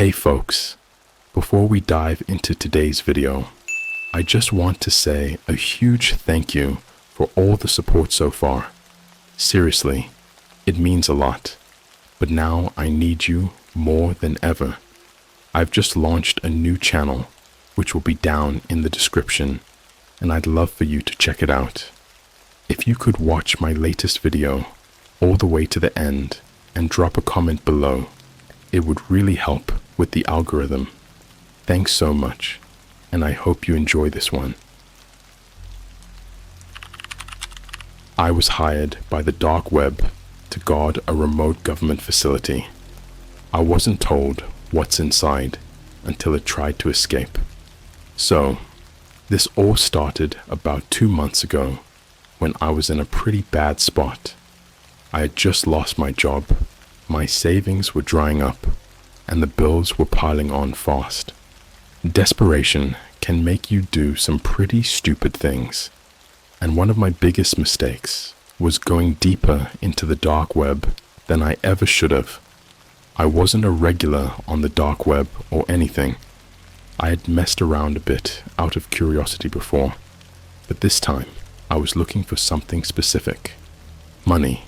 Hey folks, before we dive into today's video, I just want to say a huge thank you for all the support so far. Seriously, it means a lot, but now I need you more than ever. I've just launched a new channel, which will be down in the description, and I'd love for you to check it out. If you could watch my latest video all the way to the end and drop a comment below, it would really help with the algorithm. Thanks so much, and I hope you enjoy this one. I was hired by the dark web to guard a remote government facility. I wasn't told what's inside until it tried to escape. So, this all started about 2 months ago when I was in a pretty bad spot. I had just lost my job, my savings were drying up, and the bills were piling on fast. Desperation can make you do some pretty stupid things, and one of my biggest mistakes was going deeper into the dark web than I ever should have. I wasn't a regular on the dark web or anything. I had messed around a bit out of curiosity before, but this time I was looking for something specific. Money.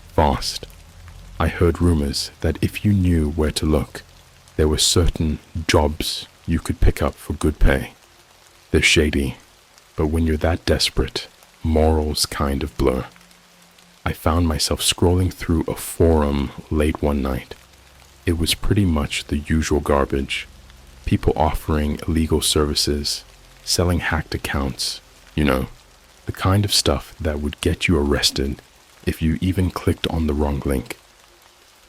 Fast. I heard rumors that if you knew where to look, there were certain jobs you could pick up for good pay. They're shady, but when you're that desperate, morals kind of blur. I found myself scrolling through a forum late one night. It was pretty much the usual garbage. People offering illegal services, selling hacked accounts, the kind of stuff that would get you arrested if you even clicked on the wrong link.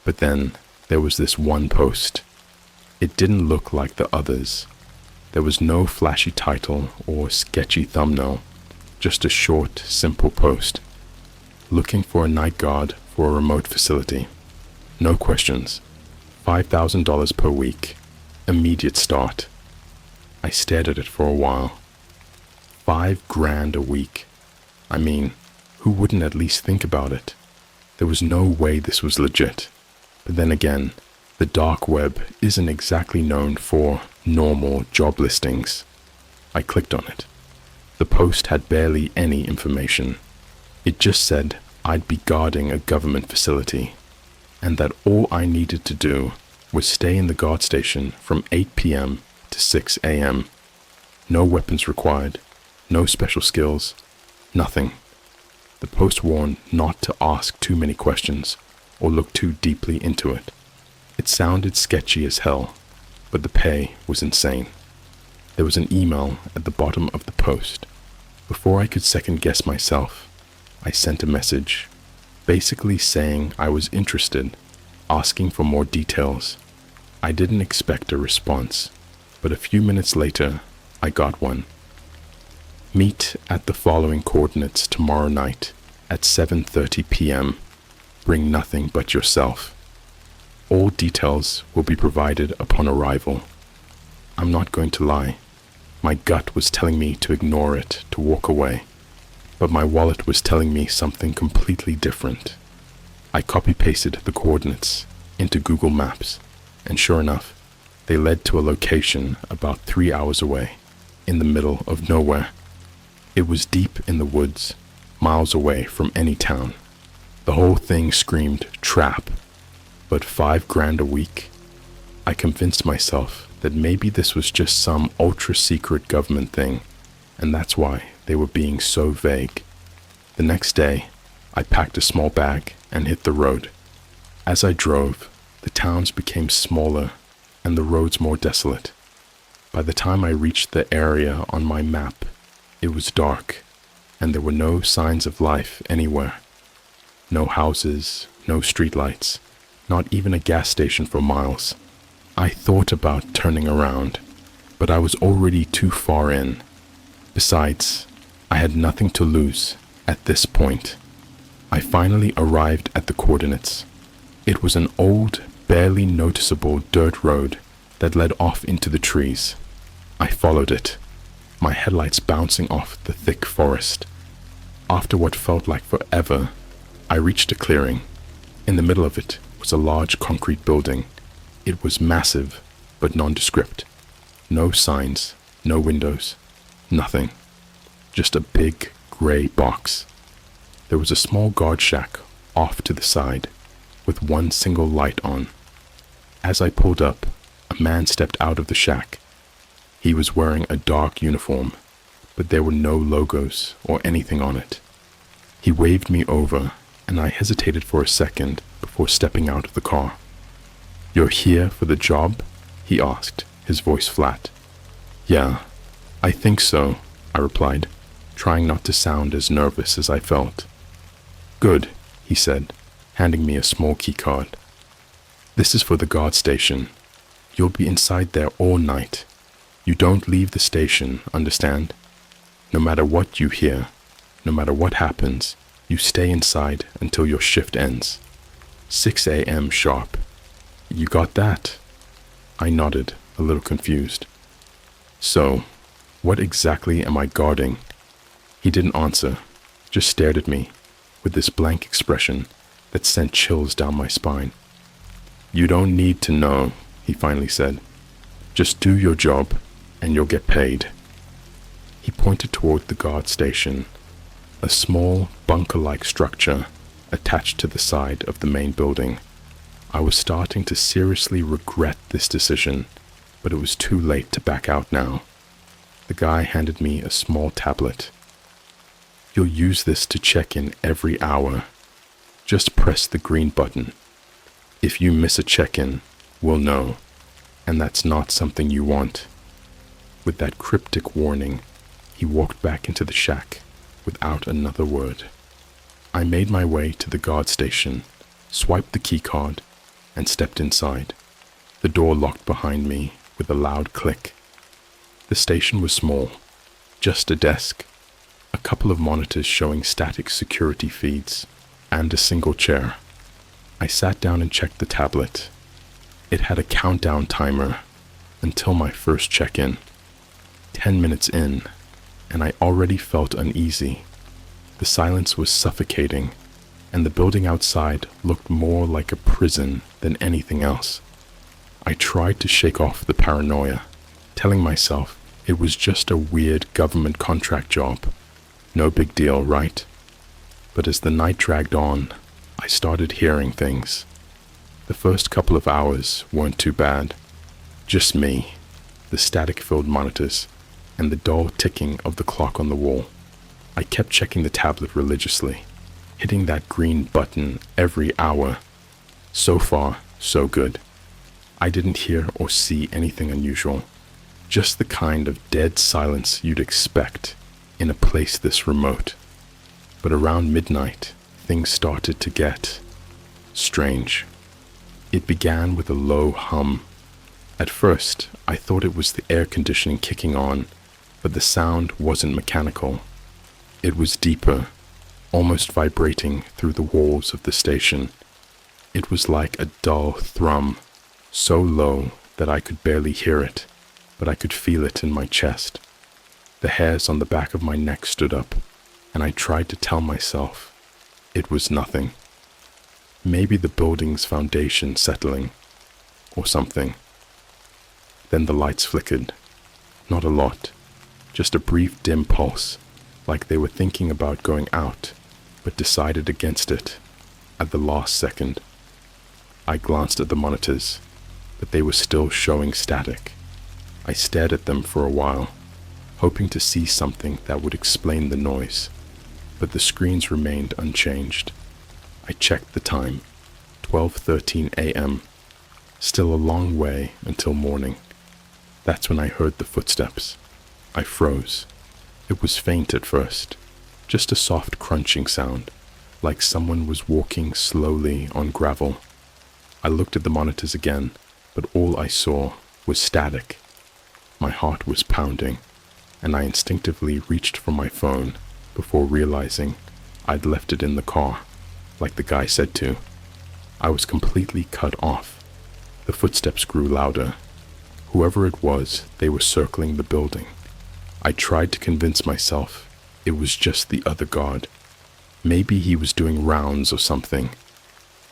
But then there was this one post. It didn't look like the others. There was no flashy title or sketchy thumbnail, just a short, simple post. Looking for a night guard for a remote facility. No questions. $5,000 per week. Immediate start. I stared at it for a while. $5,000 a week. I mean, who wouldn't at least think about it? There was no way this was legit. But then again, the dark web isn't exactly known for normal job listings. I clicked on it. The post had barely any information. It just said I'd be guarding a government facility, and that all I needed to do was stay in the guard station from 8 p.m. to 6 a.m. No weapons required, no special skills, nothing. The post warned not to ask too many questions or look too deeply into it. It sounded sketchy as hell, but the pay was insane. There was an email at the bottom of the post. Before I could second guess myself, I sent a message, basically saying I was interested, asking for more details. I didn't expect a response, but a few minutes later, I got one. Meet at the following coordinates tomorrow night at 7:30 p.m. Bring nothing but yourself. All details will be provided upon arrival. I'm not going to lie. My gut was telling me to ignore it, to walk away. But my wallet was telling me something completely different. I copy-pasted the coordinates into Google Maps, and sure enough, they led to a location about 3 hours away, in the middle of nowhere. It was deep in the woods, miles away from any town. The whole thing screamed trap, but $5,000 a week? I convinced myself that maybe this was just some ultra-secret government thing, and that's why they were being so vague. The next day, I packed a small bag and hit the road. As I drove, the towns became smaller and the roads more desolate. By the time I reached the area on my map, it was dark, and there were no signs of life anywhere. No houses, no streetlights, not even a gas station for miles. I thought about turning around, but I was already too far in. Besides, I had nothing to lose at this point. I finally arrived at the coordinates. It was an old, barely noticeable dirt road that led off into the trees. I followed it, my headlights bouncing off the thick forest. After what felt like forever, I reached a clearing. In the middle of it was a large concrete building. It was massive, but nondescript. No signs, no windows, nothing. Just a big, gray box. There was a small guard shack off to the side, with one single light on. As I pulled up, a man stepped out of the shack. He was wearing a dark uniform, but there were no logos or anything on it. He waved me over, and I hesitated for a second before stepping out of the car. "You're here for the job?" he asked, his voice flat. "Yeah, I think so," I replied, trying not to sound as nervous as I felt. "Good," he said, handing me a small key card. "This is for the guard station. You'll be inside there all night. You don't leave the station, understand? No matter what you hear, no matter what happens, you stay inside until your shift ends. 6 a.m. sharp. You got that?" I nodded, a little confused. "So, what exactly am I guarding?" He didn't answer, just stared at me with this blank expression that sent chills down my spine. "You don't need to know," he finally said. "Just do your job and you'll get paid." He pointed toward the guard station, a small bunker-like structure attached to the side of the main building. I was starting to seriously regret this decision, but it was too late to back out now. The guy handed me a small tablet. "You'll use this to check in every hour. Just press the green button. If you miss a check-in, we'll know, and that's not something you want." With that cryptic warning, he walked back into the shack without another word. I made my way to the guard station, swiped the key card, and stepped inside. The door locked behind me with a loud click. The station was small, just a desk, a couple of monitors showing static security feeds, and a single chair. I sat down and checked the tablet. It had a countdown timer until my first check-in. 10 minutes in, and I already felt uneasy. The silence was suffocating, and the building outside looked more like a prison than anything else. I tried to shake off the paranoia, telling myself it was just a weird government contract job. No big deal, right? But as the night dragged on, I started hearing things. The first couple of hours weren't too bad. Just me, the static-filled monitors, and the dull ticking of the clock on the wall. I kept checking the tablet religiously, hitting that green button every hour. So far, so good. I didn't hear or see anything unusual, just the kind of dead silence you'd expect in a place this remote. But around midnight, things started to get strange. It began with a low hum. At first, I thought it was the air conditioning kicking on, but the sound wasn't mechanical. It was deeper, almost vibrating through the walls of the station. It was like a dull thrum, so low that I could barely hear it, but I could feel it in my chest. The hairs on the back of my neck stood up, and I tried to tell myself it was nothing. Maybe the building's foundation settling, or something. Then the lights flickered. Not a lot, just a brief dim pulse, like they were thinking about going out, but decided against it at the last second. I glanced at the monitors, but they were still showing static. I stared at them for a while, hoping to see something that would explain the noise, but the screens remained unchanged. I checked the time, 12:13 a.m., still a long way until morning. That's when I heard the footsteps. I froze. It was faint at first, just a soft crunching sound, like someone was walking slowly on gravel. I looked at the monitors again, but all I saw was static. My heart was pounding, and I instinctively reached for my phone before realizing I'd left it in the car, like the guy said to. I was completely cut off. The footsteps grew louder. Whoever it was, they were circling the building. I tried to convince myself it was just the other guard. Maybe he was doing rounds or something.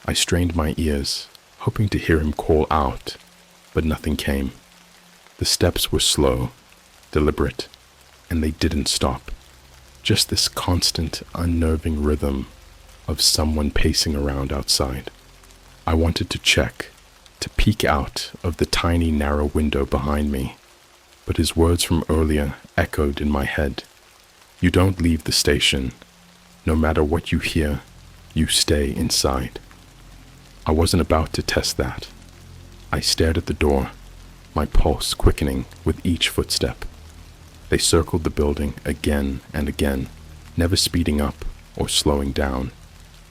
I strained my ears, hoping to hear him call out, but nothing came. The steps were slow, deliberate, and they didn't stop. Just this constant, unnerving rhythm of someone pacing around outside. I wanted to check, to peek out of the tiny, narrow window behind me, but his words from earlier echoed in my head. You don't leave the station. No matter what you hear, you stay inside. I wasn't about to test that. I stared at the door, my pulse quickening with each footstep. They circled the building again and again, never speeding up or slowing down,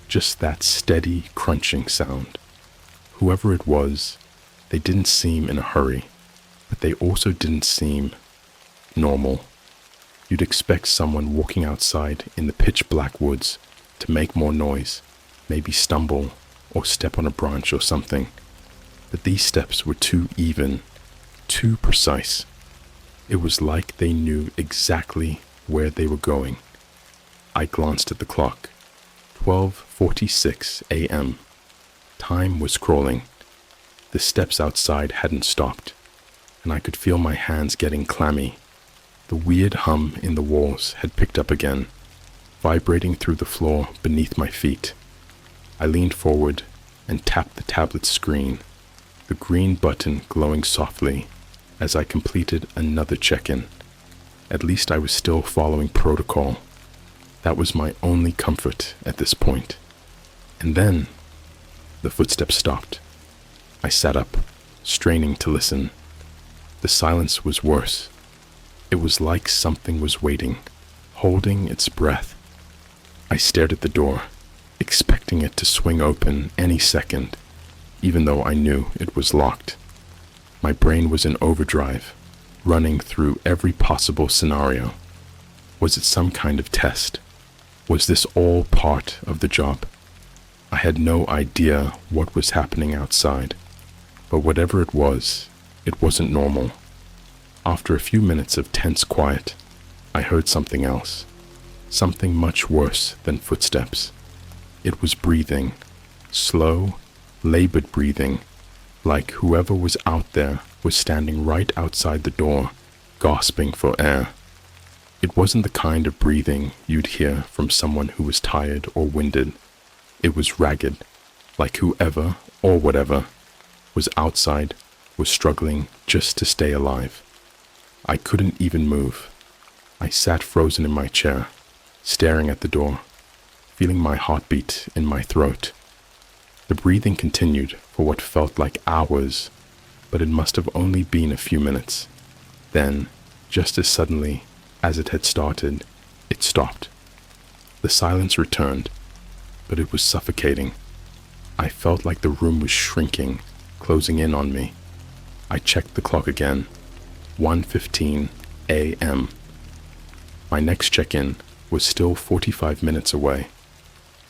just that steady crunching sound. Whoever it was, they didn't seem in a hurry, but they also didn't seem normal. You'd expect someone walking outside in the pitch black woods to make more noise, maybe stumble or step on a branch or something. But these steps were too even, too precise. It was like they knew exactly where they were going. I glanced at the clock. 12:46 a.m. Time was crawling. The steps outside hadn't stopped, and I could feel my hands getting clammy. The weird hum in the walls had picked up again, vibrating through the floor beneath my feet. I leaned forward and tapped the tablet's screen, the green button glowing softly as I completed another check-in. At least I was still following protocol. That was my only comfort at this point. And then the footsteps stopped. I sat up, straining to listen. The silence was worse. It was like something was waiting, holding its breath. I stared at the door, expecting it to swing open any second, even though I knew it was locked. My brain was in overdrive, running through every possible scenario. Was it some kind of test? Was this all part of the job? I had no idea what was happening outside, but whatever it wasn't normal. After a few minutes of tense quiet, I heard something else, something much worse than footsteps. It was breathing, slow, labored breathing, like whoever was out there was standing right outside the door, gasping for air. It wasn't the kind of breathing you'd hear from someone who was tired or winded. It was ragged, like whoever or whatever was outside was struggling just to stay alive. I couldn't even move. I sat frozen in my chair, staring at the door, feeling my heartbeat in my throat. The breathing continued for what felt like hours, but it must have only been a few minutes. Then, just as suddenly as it had started, it stopped. The silence returned, but it was suffocating. I felt like the room was shrinking, closing in on me. I checked the clock again. 1:15 a.m. My next check-in was still 45 minutes away,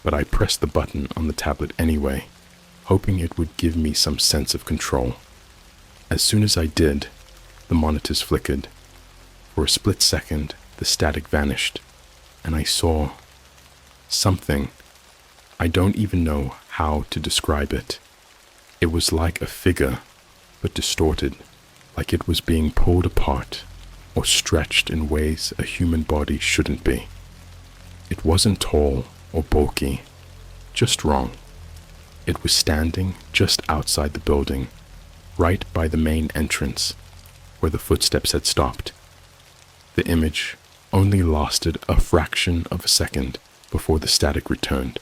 but I pressed the button on the tablet anyway, hoping it would give me some sense of control. As soon as I did, the monitors flickered. For a split second, the static vanished, and I saw something. I don't even know how to describe it. It was like a figure, but distorted, like it was being pulled apart or stretched in ways a human body shouldn't be. It wasn't tall or bulky, just wrong. It was standing just outside the building, right by the main entrance, where the footsteps had stopped. The image only lasted a fraction of a second before the static returned,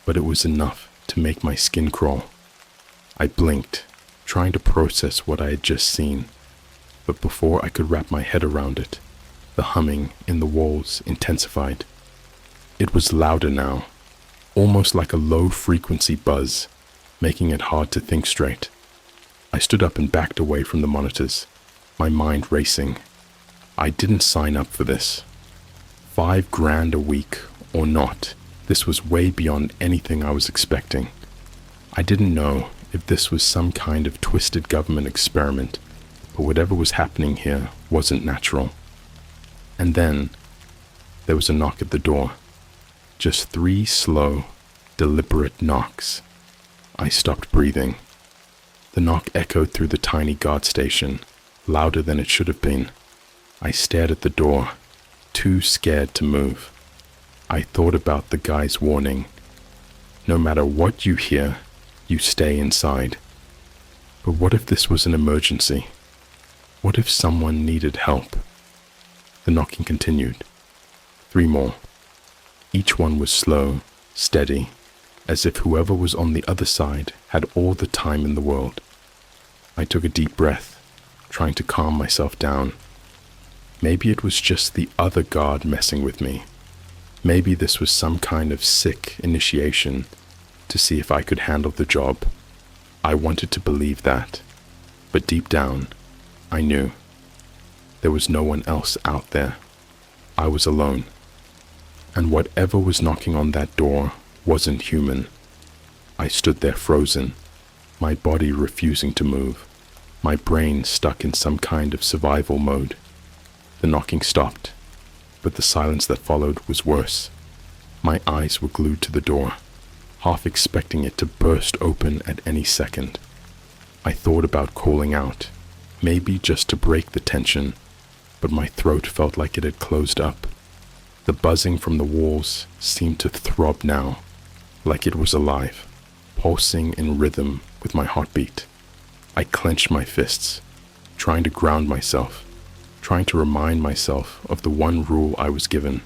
but it was enough to make my skin crawl. I blinked, trying to process what I had just seen, but before I could wrap my head around it, the humming in the walls intensified. It was louder now, almost like a low-frequency buzz, making it hard to think straight. I stood up and backed away from the monitors, my mind racing. I didn't sign up for this. $5,000 a week or not, this was way beyond anything I was expecting. I didn't know if this was some kind of twisted government experiment, but whatever was happening here wasn't natural. And then there was a knock at the door. Just 3 slow, deliberate knocks. I stopped breathing. The knock echoed through the tiny guard station, louder than it should have been. I stared at the door, too scared to move. I thought about the guy's warning. No matter what you hear, you stay inside. But what if this was an emergency? What if someone needed help? The knocking continued. 3 more. Each one was slow, steady, as if whoever was on the other side had all the time in the world. I took a deep breath, trying to calm myself down. Maybe it was just the other guard messing with me. Maybe this was some kind of sick initiation to see if I could handle the job. I wanted to believe that, but deep down, I knew. There was no one else out there. I was alone. And whatever was knocking on that door wasn't human. I stood there frozen, my body refusing to move, my brain stuck in some kind of survival mode. The knocking stopped, but the silence that followed was worse. My eyes were glued to the door, half expecting it to burst open at any second. I thought about calling out, maybe just to break the tension, but my throat felt like it had closed up. The buzzing from the walls seemed to throb now, like it was alive, pulsing in rhythm with my heartbeat. I clenched my fists, trying to ground myself, trying to remind myself of the one rule I was given.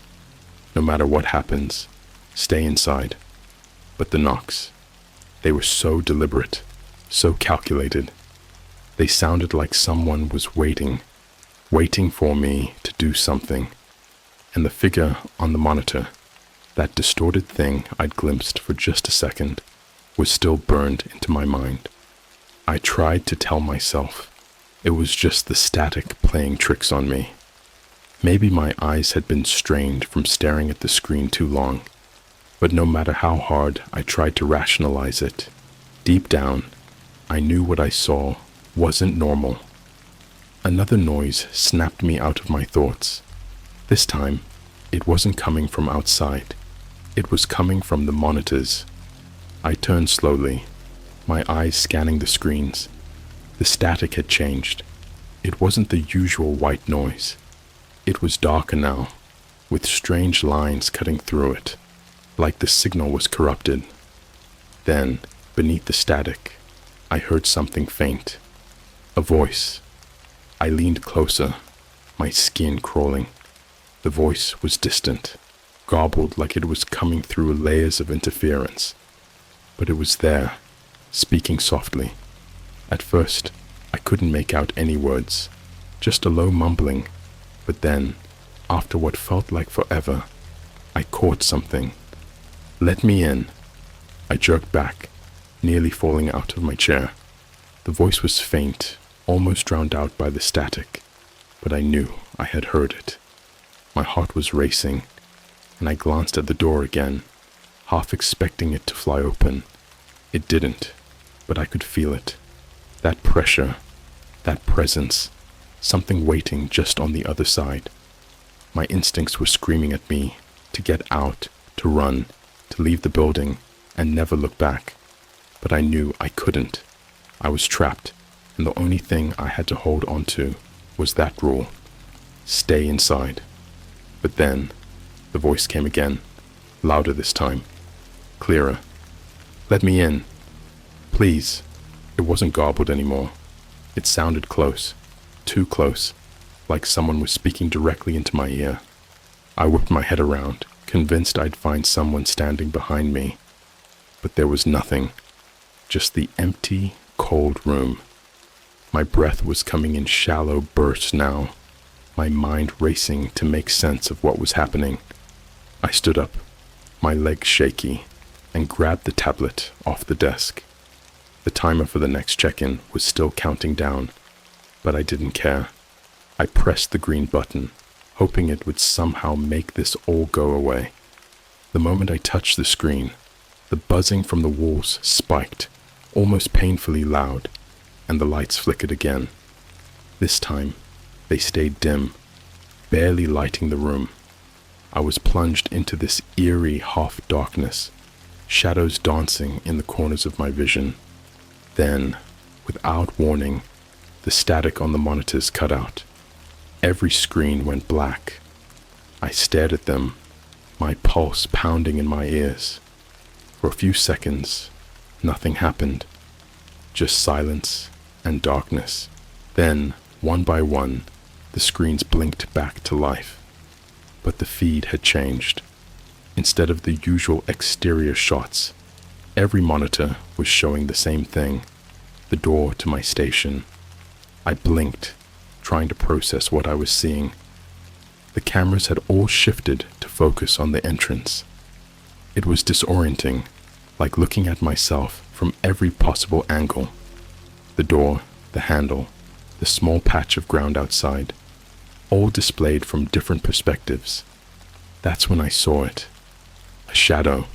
No matter what happens, stay inside. But the knocks, they were so deliberate, so calculated. They sounded like someone was waiting for me to do something. And the figure on the monitor, that distorted thing I'd glimpsed for just a second, was still burned into my mind. I tried to tell myself it was just the static playing tricks on me. Maybe my eyes had been strained from staring at the screen too long, but no matter how hard I tried to rationalize it, deep down, I knew what I saw wasn't normal. Another noise snapped me out of my thoughts. This time, it wasn't coming from outside. It was coming from the monitors. I turned slowly, my eyes scanning the screens. The static had changed. It wasn't the usual white noise. It was darker now, with strange lines cutting through it, like the signal was corrupted. Then, beneath the static, I heard something faint. A voice. I leaned closer, my skin crawling. The voice was distant, garbled like it was coming through layers of interference. But it was there, speaking softly. At first, I couldn't make out any words, just a low mumbling. But then, after what felt like forever, I caught something. "Let me in." I jerked back, nearly falling out of my chair. The voice was faint, almost drowned out by the static, but I knew I had heard it. My heart was racing, and I glanced at the door again, half expecting it to fly open. It didn't, but I could feel it. That pressure, that presence, something waiting just on the other side. My instincts were screaming at me to get out, to run, to leave the building, and never look back. But I knew I couldn't. I was trapped, and the only thing I had to hold on to was that rule. Stay inside. But then, the voice came again, louder this time, clearer. "Let me in. Please." It wasn't garbled anymore. It sounded close, too close, like someone was speaking directly into my ear. I whipped my head around, convinced I'd find someone standing behind me. But there was nothing, just the empty, cold room. My breath was coming in shallow bursts now, my mind racing to make sense of what was happening. I stood up, my legs shaky, and grabbed the tablet off the desk. The timer for the next check-in was still counting down, but I didn't care. I pressed the green button, hoping it would somehow make this all go away. The moment I touched the screen, the buzzing from the walls spiked, almost painfully loud, and the lights flickered again. This time, they stayed dim, barely lighting the room. I was plunged into this eerie half-darkness, shadows dancing in the corners of my vision. Then, Without warning, the static on the monitors cut out. Every screen went black. I stared at them, my pulse pounding in my ears. For a few seconds, nothing happened. Just silence and darkness. Then, one by one, the screens blinked back to life. But the feed had changed. Instead of the usual exterior shots, every monitor was showing the same thing, the door to my station. I blinked, trying to process what I was seeing. The cameras had all shifted to focus on the entrance. It was disorienting, like looking at myself from every possible angle. The door, the handle, the small patch of ground outside, all displayed from different perspectives. That's when I saw it. A shadow.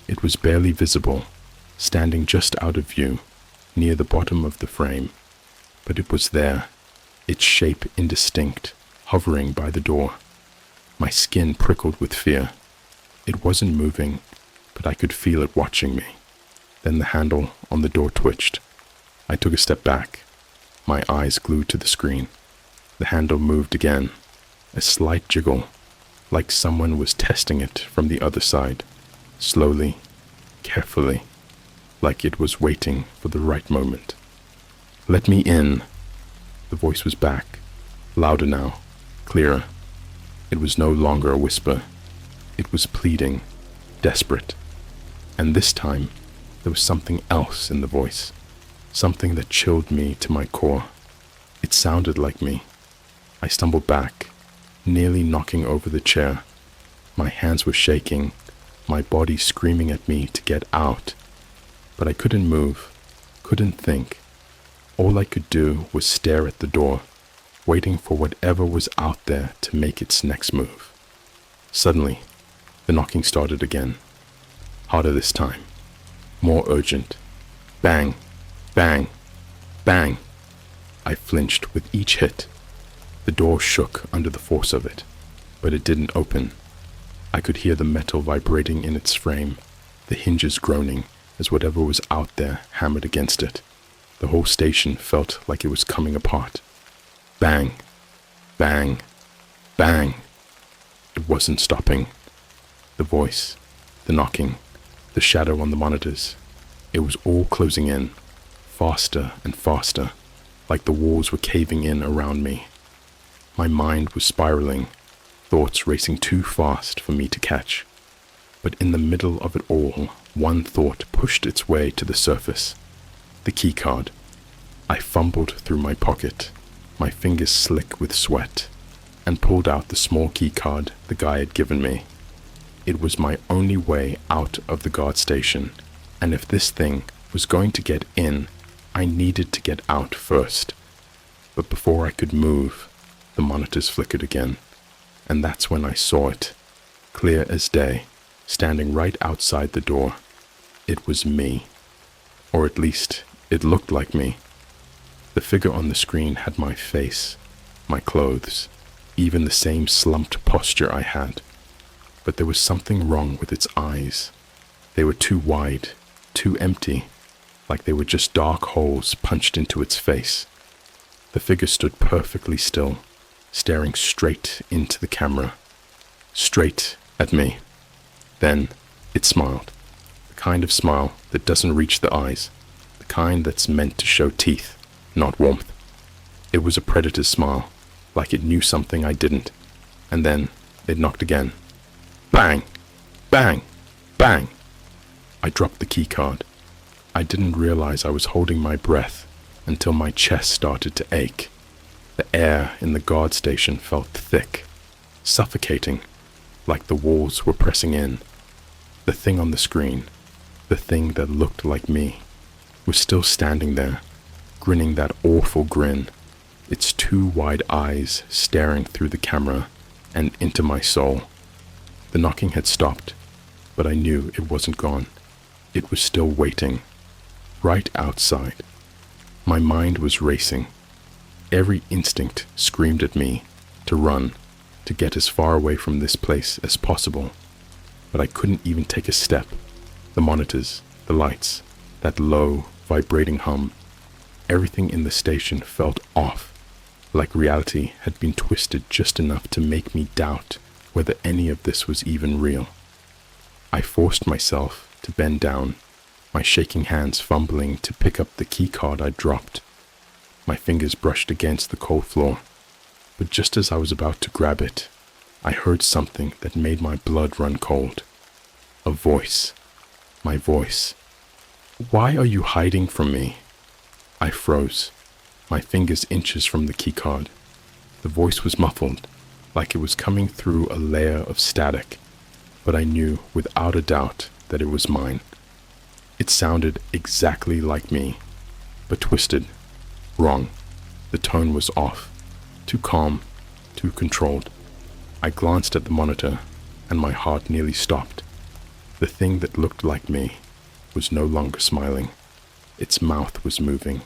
It was barely visible, standing just out of view, near the bottom of the frame. But it was there, its shape indistinct, hovering by the door. My skin prickled with fear. It wasn't moving, but I could feel it watching me. Then the handle on the door twitched. I took a step back, my eyes glued to the screen. The handle moved again, a slight jiggle, like someone was testing it from the other side, slowly, carefully, like it was waiting for the right moment. "Let me in." The voice was back, louder now, clearer. It was no longer a whisper. It was pleading, desperate. And this time, there was something else in the voice, something that chilled me to my core. It sounded like me. I stumbled back, nearly knocking over the chair. My hands were shaking, my body screaming at me to get out. But I couldn't move, couldn't think. All I could do was stare at the door, waiting for whatever was out there to make its next move. Suddenly, the knocking started again. Harder this time. More urgent. Bang, bang, bang. I flinched with each hit. The door shook under the force of it, but it didn't open. I could hear the metal vibrating in its frame, the hinges groaning as whatever was out there hammered against it. The whole station felt like it was coming apart. Bang, bang, bang. It wasn't stopping. The voice, the knocking, the shadow on the monitors. It was all closing in, faster and faster, like the walls were caving in around me. My mind was spiraling, thoughts racing too fast for me to catch. But in the middle of it all, one thought pushed its way to the surface. The key card. I fumbled through my pocket, my fingers slick with sweat, and pulled out the small key card the guy had given me. It was my only way out of the guard station, and if this thing was going to get in, I needed to get out first. But before I could move, the monitors flickered again, and that's when I saw it, clear as day, standing right outside the door. It was me, or at least it looked like me. The figure on the screen had my face, my clothes, even the same slumped posture I had. But there was something wrong with its eyes. They were too wide, too empty, like they were just dark holes punched into its face. The figure stood perfectly still, staring straight into the camera, straight at me. Then it smiled, the kind of smile that doesn't reach the eyes, the kind that's meant to show teeth, not warmth. It was a predator's smile, like it knew something I didn't. And then it knocked again. Bang! Bang! Bang! I dropped the key card. I didn't realize I was holding my breath until my chest started to ache. The air in the guard station felt thick, suffocating, like the walls were pressing in. The thing on the screen, the thing that looked like me, was still standing there, grinning that awful grin, its two wide eyes staring through the camera and into my soul. The knocking had stopped, but I knew it wasn't gone. It was still waiting, right outside. My mind was racing. Every instinct screamed at me to run, to get as far away from this place as possible. But I couldn't even take a step. The monitors, the lights, that low, vibrating hum. Everything in the station felt off, like reality had been twisted just enough to make me doubt whether any of this was even real. I forced myself to bend down, my shaking hands fumbling to pick up the key card I dropped. My fingers brushed against the cold floor, but just as I was about to grab it, I heard something that made my blood run cold. A voice. My voice. "Why are you hiding from me?" I froze, my fingers inches from the keycard. The voice was muffled, like it was coming through a layer of static, but I knew without a doubt that it was mine. It sounded exactly like me, but twisted, wrong. The tone was off, too calm, too controlled. I glanced at the monitor, and my heart nearly stopped. The thing that looked like me was no longer smiling. Its mouth was moving.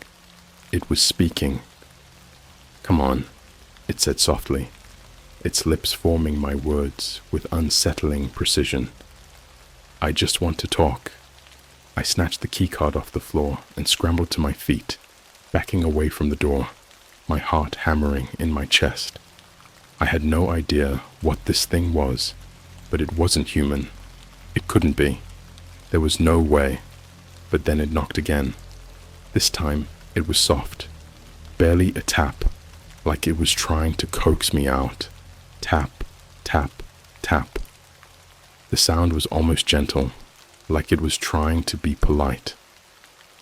It was speaking. "Come on," it said softly, its lips forming my words with unsettling precision. "I just want to talk." I snatched the keycard off the floor and scrambled to my feet, backing away from the door, my heart hammering in my chest. I had no idea what this thing was, but it wasn't human. It couldn't be. There was no way. But then it knocked again. This time it was soft, barely a tap, like it was trying to coax me out. Tap, tap, tap. The sound was almost gentle, like it was trying to be polite.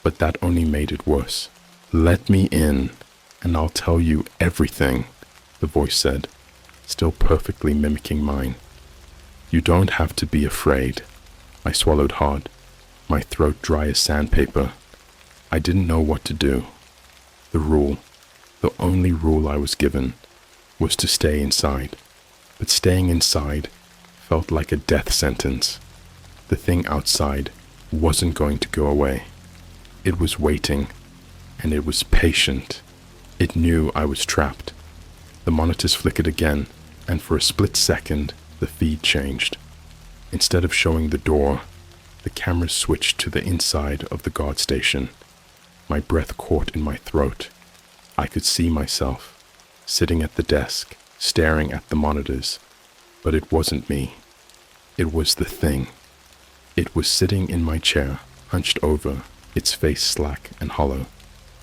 But that only made it worse. "Let me in, and I'll tell you everything," the voice said, still perfectly mimicking mine. "You don't have to be afraid." I swallowed hard, my throat dry as sandpaper. I didn't know what to do. The only rule I was given, was to stay inside. But staying inside felt like a death sentence. The thing outside wasn't going to go away. It was waiting, and it was patient. It knew I was trapped. The monitors flickered again, and for a split second, the feed changed. Instead of showing the door, the camera switched to the inside of the guard station. My breath caught in my throat. I could see myself, sitting at the desk, staring at the monitors. But it wasn't me. It was the thing. It was sitting in my chair, hunched over, its face slack and hollow,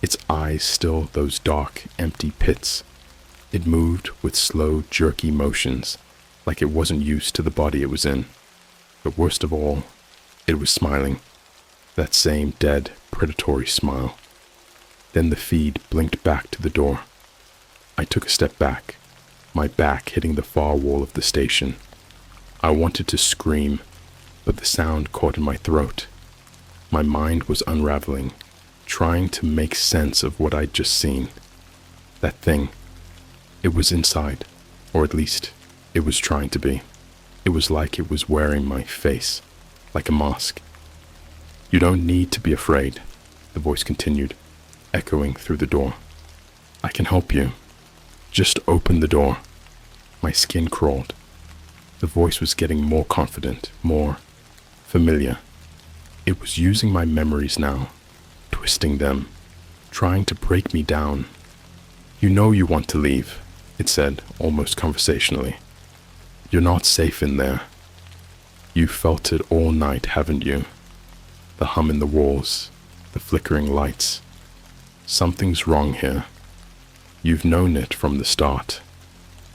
its eyes still those dark, empty pits. It moved with slow, jerky motions, like it wasn't used to the body it was in. But worst of all, it was smiling, that same dead, predatory smile. Then the feed blinked back to the door. I took a step back, my back hitting the far wall of the station. I wanted to scream, but the sound caught in my throat. My mind was unraveling, trying to make sense of what I'd just seen. That thing, it was inside, or at least, it was trying to be. It was like it was wearing my face, like a mask. "You don't need to be afraid," the voice continued, echoing through the door. "I can help you. Just open the door." My skin crawled. The voice was getting more confident, more familiar. It was using my memories now, twisting them, trying to break me down. "You know you want to leave," it said, almost conversationally. "You're not safe in there. You felt it all night, haven't you? The hum in the walls, the flickering lights. Something's wrong here. You've known it from the start."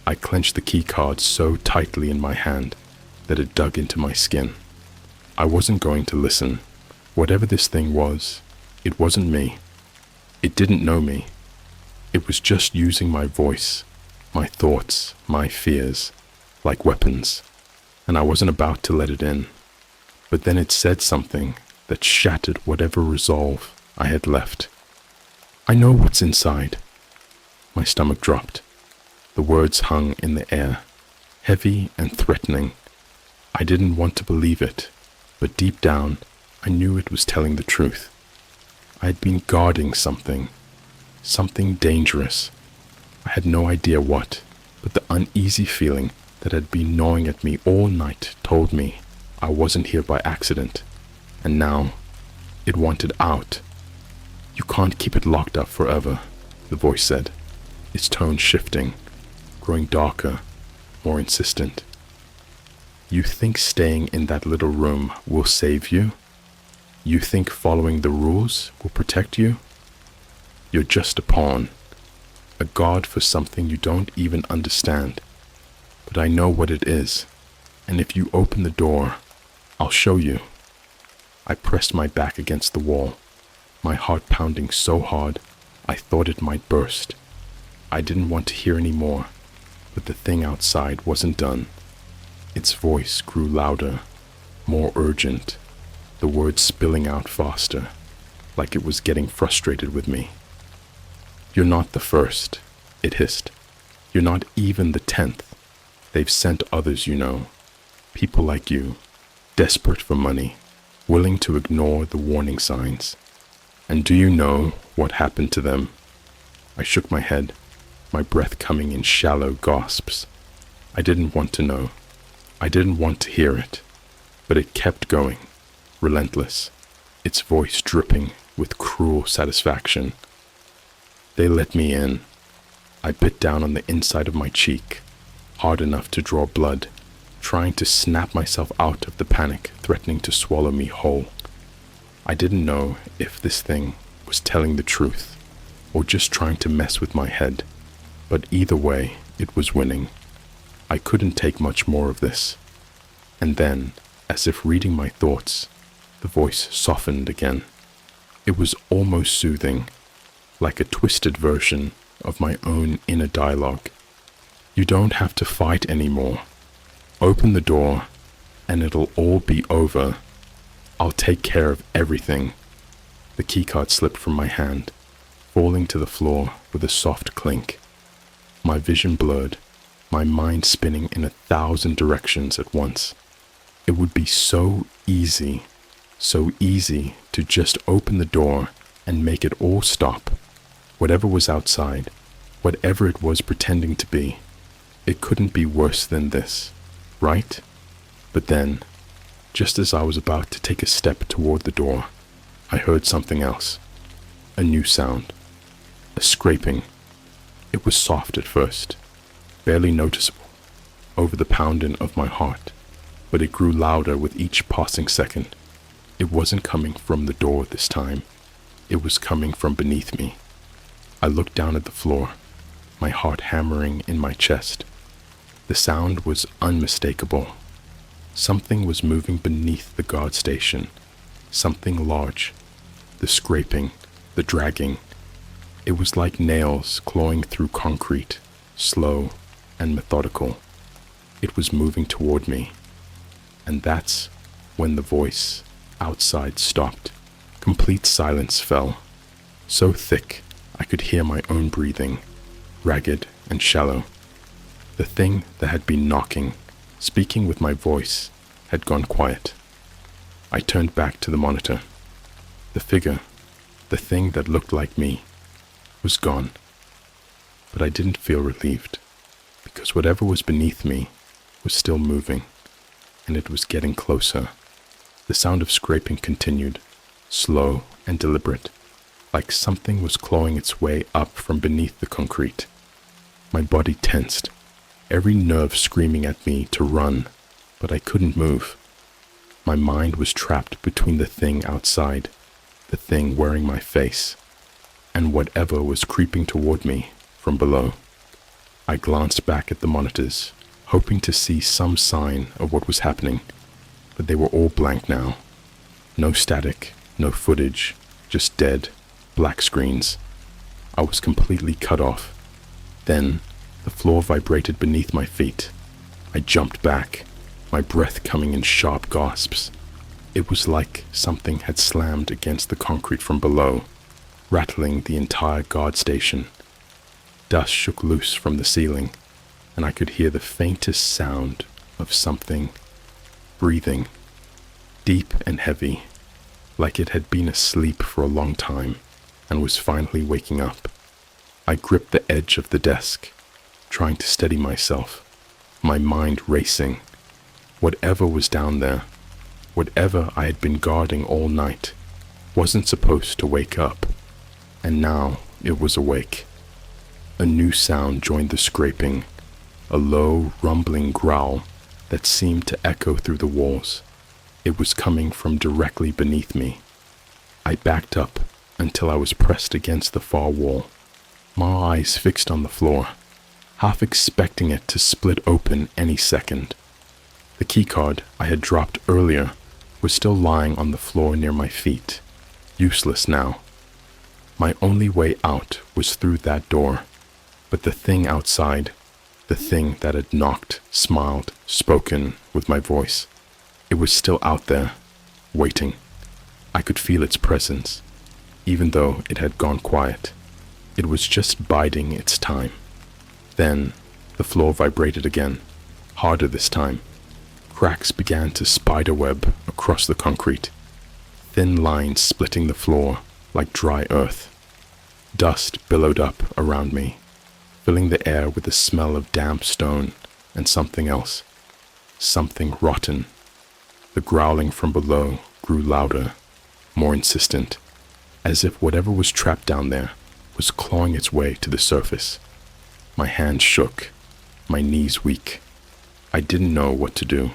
I clenched the key card so tightly in my hand that it dug into my skin. I wasn't going to listen. Whatever this thing was, it wasn't me. It didn't know me. It was just using my voice, my thoughts, my fears, like weapons, and I wasn't about to let it in. But then it said something that shattered whatever resolve I had left. "I know what's inside." My stomach dropped. The words hung in the air, heavy and threatening. I didn't want to believe it, but deep down, I knew it was telling the truth. I had been guarding something dangerous. I had no idea what, but the uneasy feeling that had been gnawing at me all night told me I wasn't here by accident, and now it wanted out. You can't keep it locked up forever, the voice said, its tone shifting, growing darker, more insistent. You think staying in that little room will save you? You think following the rules will protect you? You're just a pawn, a guard for something you don't even understand. But I know what it is, and if you open the door, I'll show you. I pressed my back against the wall, my heart pounding so hard I thought it might burst. I didn't want to hear any more, but the thing outside wasn't done. Its voice grew louder, more urgent, the words spilling out faster, like it was getting frustrated with me. You're not the first, it hissed. You're not even the 10th. They've sent others, you know. People like you, desperate for money, willing to ignore the warning signs. And do you know what happened to them? I shook my head, my breath coming in shallow gasps. I didn't want to know. I didn't want to hear it, but it kept going, relentless, its voice dripping with cruel satisfaction. They let me in. I bit down on the inside of my cheek, hard enough to draw blood, trying to snap myself out of the panic threatening to swallow me whole. I didn't know if this thing was telling the truth or just trying to mess with my head, but either way, it was winning. I couldn't take much more of this. And then, as if reading my thoughts, the voice softened again. It was almost soothing, like a twisted version of my own inner dialogue. You don't have to fight anymore. Open the door, and it'll all be over. I'll take care of everything. The keycard slipped from my hand, falling to the floor with a soft clink. My vision blurred, my mind spinning in 1,000 directions at once. It would be so easy to just open the door and make it all stop. Whatever was outside, whatever it was pretending to be, it couldn't be worse than this, right? But then, just as I was about to take a step toward the door, I heard something else. A new sound. A scraping. It was soft at first, barely noticeable, over the pounding of my heart, but it grew louder with each passing second. It wasn't coming from the door this time. It was coming from beneath me. I looked down at the floor, my heart hammering in my chest. The sound was unmistakable. Something was moving beneath the guard station, something large. The scraping, the dragging. It was like nails clawing through concrete, slow and methodical. It was moving toward me. And that's when the voice outside stopped. Complete silence fell, so thick I could hear my own breathing, ragged and shallow. The thing that had been knocking, speaking with my voice, had gone quiet. I turned back to the monitor. The figure, the thing that looked like me, was gone. But I didn't feel relieved, because whatever was beneath me was still moving, and it was getting closer. The sound of scraping continued, slow and deliberate, like something was clawing its way up from beneath the concrete. My body tensed, every nerve screaming at me to run, but I couldn't move. My mind was trapped between the thing outside, the thing wearing my face, and whatever was creeping toward me from below. I glanced back at the monitors, hoping to see some sign of what was happening, but they were all blank now. No static, no footage, just dead, black screens. I was completely cut off. Then, the floor vibrated beneath my feet. I jumped back, my breath coming in sharp gasps. It was like something had slammed against the concrete from below, rattling the entire guard station. Dust shook loose from the ceiling, and I could hear the faintest sound of something breathing, deep and heavy, like it had been asleep for a long time and was finally waking up. I gripped the edge of the desk, trying to steady myself, my mind racing. Whatever was down there, whatever I had been guarding all night, wasn't supposed to wake up. and now it was awake. A new sound joined the scraping, a low, rumbling growl that seemed to echo through the walls. It was coming from directly beneath me. I backed up until I was pressed against the far wall, my eyes fixed on the floor, half expecting it to split open any second. The keycard I had dropped earlier was still lying on the floor near my feet, useless now. My only way out was through that door, but the thing outside, the thing that had knocked, smiled, spoken with my voice, it was still out there, waiting. I could feel its presence, even though it had gone quiet. It was just biding its time. Then the floor vibrated again, harder this time. Cracks began to spiderweb across the concrete, thin lines splitting the floor like dry earth. Dust billowed up around me, filling the air with the smell of damp stone and something else, something rotten. The growling from below grew louder, more insistent, as if whatever was trapped down there was clawing its way to the surface. My hands shook, my knees weak. I didn't know what to do.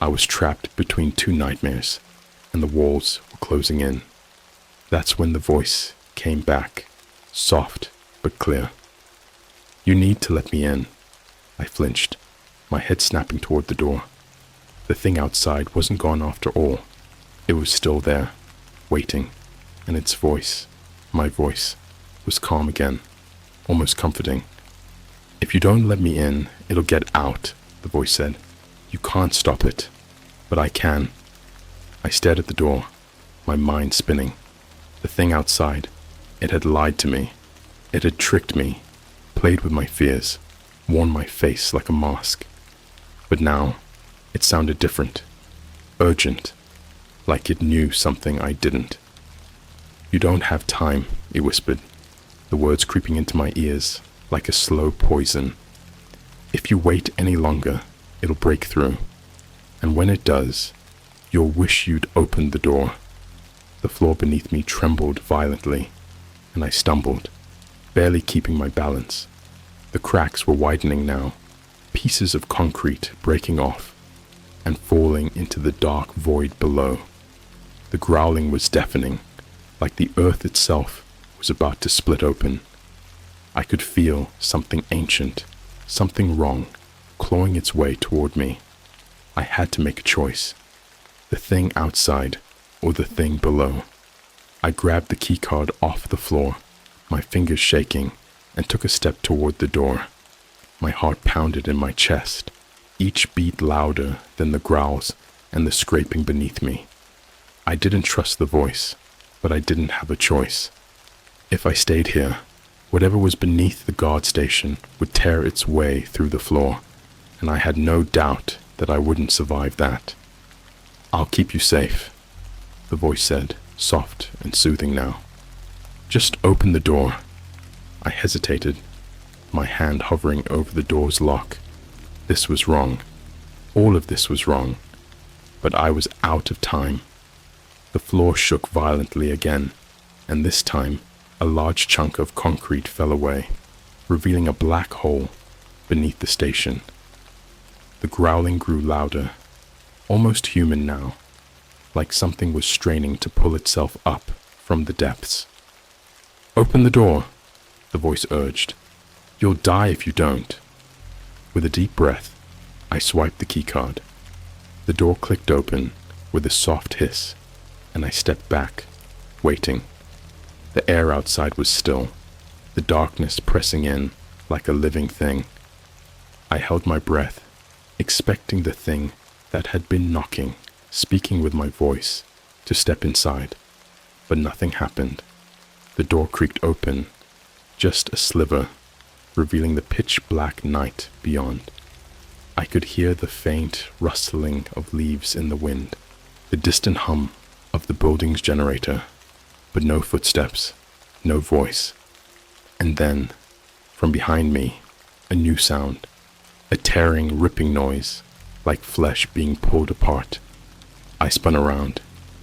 I was trapped between two nightmares, and the walls were closing in. That's when the voice came back, soft but clear. "You need to let me in." I flinched, my head snapping toward the door. The thing outside wasn't gone after all. It was still there, waiting, and its voice, my voice, was calm again, almost comforting. "If you don't let me in, it'll get out," the voice said. "You can't stop it, but I can." I stared at the door, my mind spinning. The thing outside, it had lied to me. It had tricked me, played with my fears, worn my face like a mask. But now, it sounded different, urgent, like it knew something I didn't. "You don't have time," it whispered, the words creeping into my ears like a slow poison. "If you wait any longer, it'll break through. And when it does, you'll wish you'd opened the door." The floor beneath me trembled violently, and I stumbled, barely keeping my balance. The cracks were widening now, pieces of concrete breaking off and falling into the dark void below. The growling was deafening, like the earth itself was about to split open. I could feel something ancient, something wrong, clawing its way toward me. I had to make a choice. The thing outside or the thing below. I grabbed the keycard off the floor, my fingers shaking, and took a step toward the door. My heart pounded in my chest, each beat louder than the growls and the scraping beneath me. I didn't trust the voice, but I didn't have a choice. If I stayed here, whatever was beneath the guard station would tear its way through the floor, and I had no doubt that I wouldn't survive that. "I'll keep you safe," the voice said, soft and soothing now. "Just open the door." I hesitated, my hand hovering over the door's lock. This was wrong. All of this was wrong. But I was out of time. The floor shook violently again, and this time a large chunk of concrete fell away, revealing a black hole beneath the station. The growling grew louder, almost human now, like something was straining to pull itself up from the depths. "Open the door," the voice urged. "You'll die if you don't." With a deep breath, I swiped the keycard. The door clicked open with a soft hiss, and I stepped back, waiting. The air outside was still, the darkness pressing in like a living thing. I held my breath, expecting the thing that had been knocking, speaking with my voice, to step inside. But nothing happened. The door creaked open, just a sliver, revealing the pitch-black night beyond. I could hear the faint rustling of leaves in the wind, the distant hum of the building's generator, but no footsteps, no voice. And then, from behind me, a new sound, a tearing, ripping noise, like flesh being pulled apart. I spun around,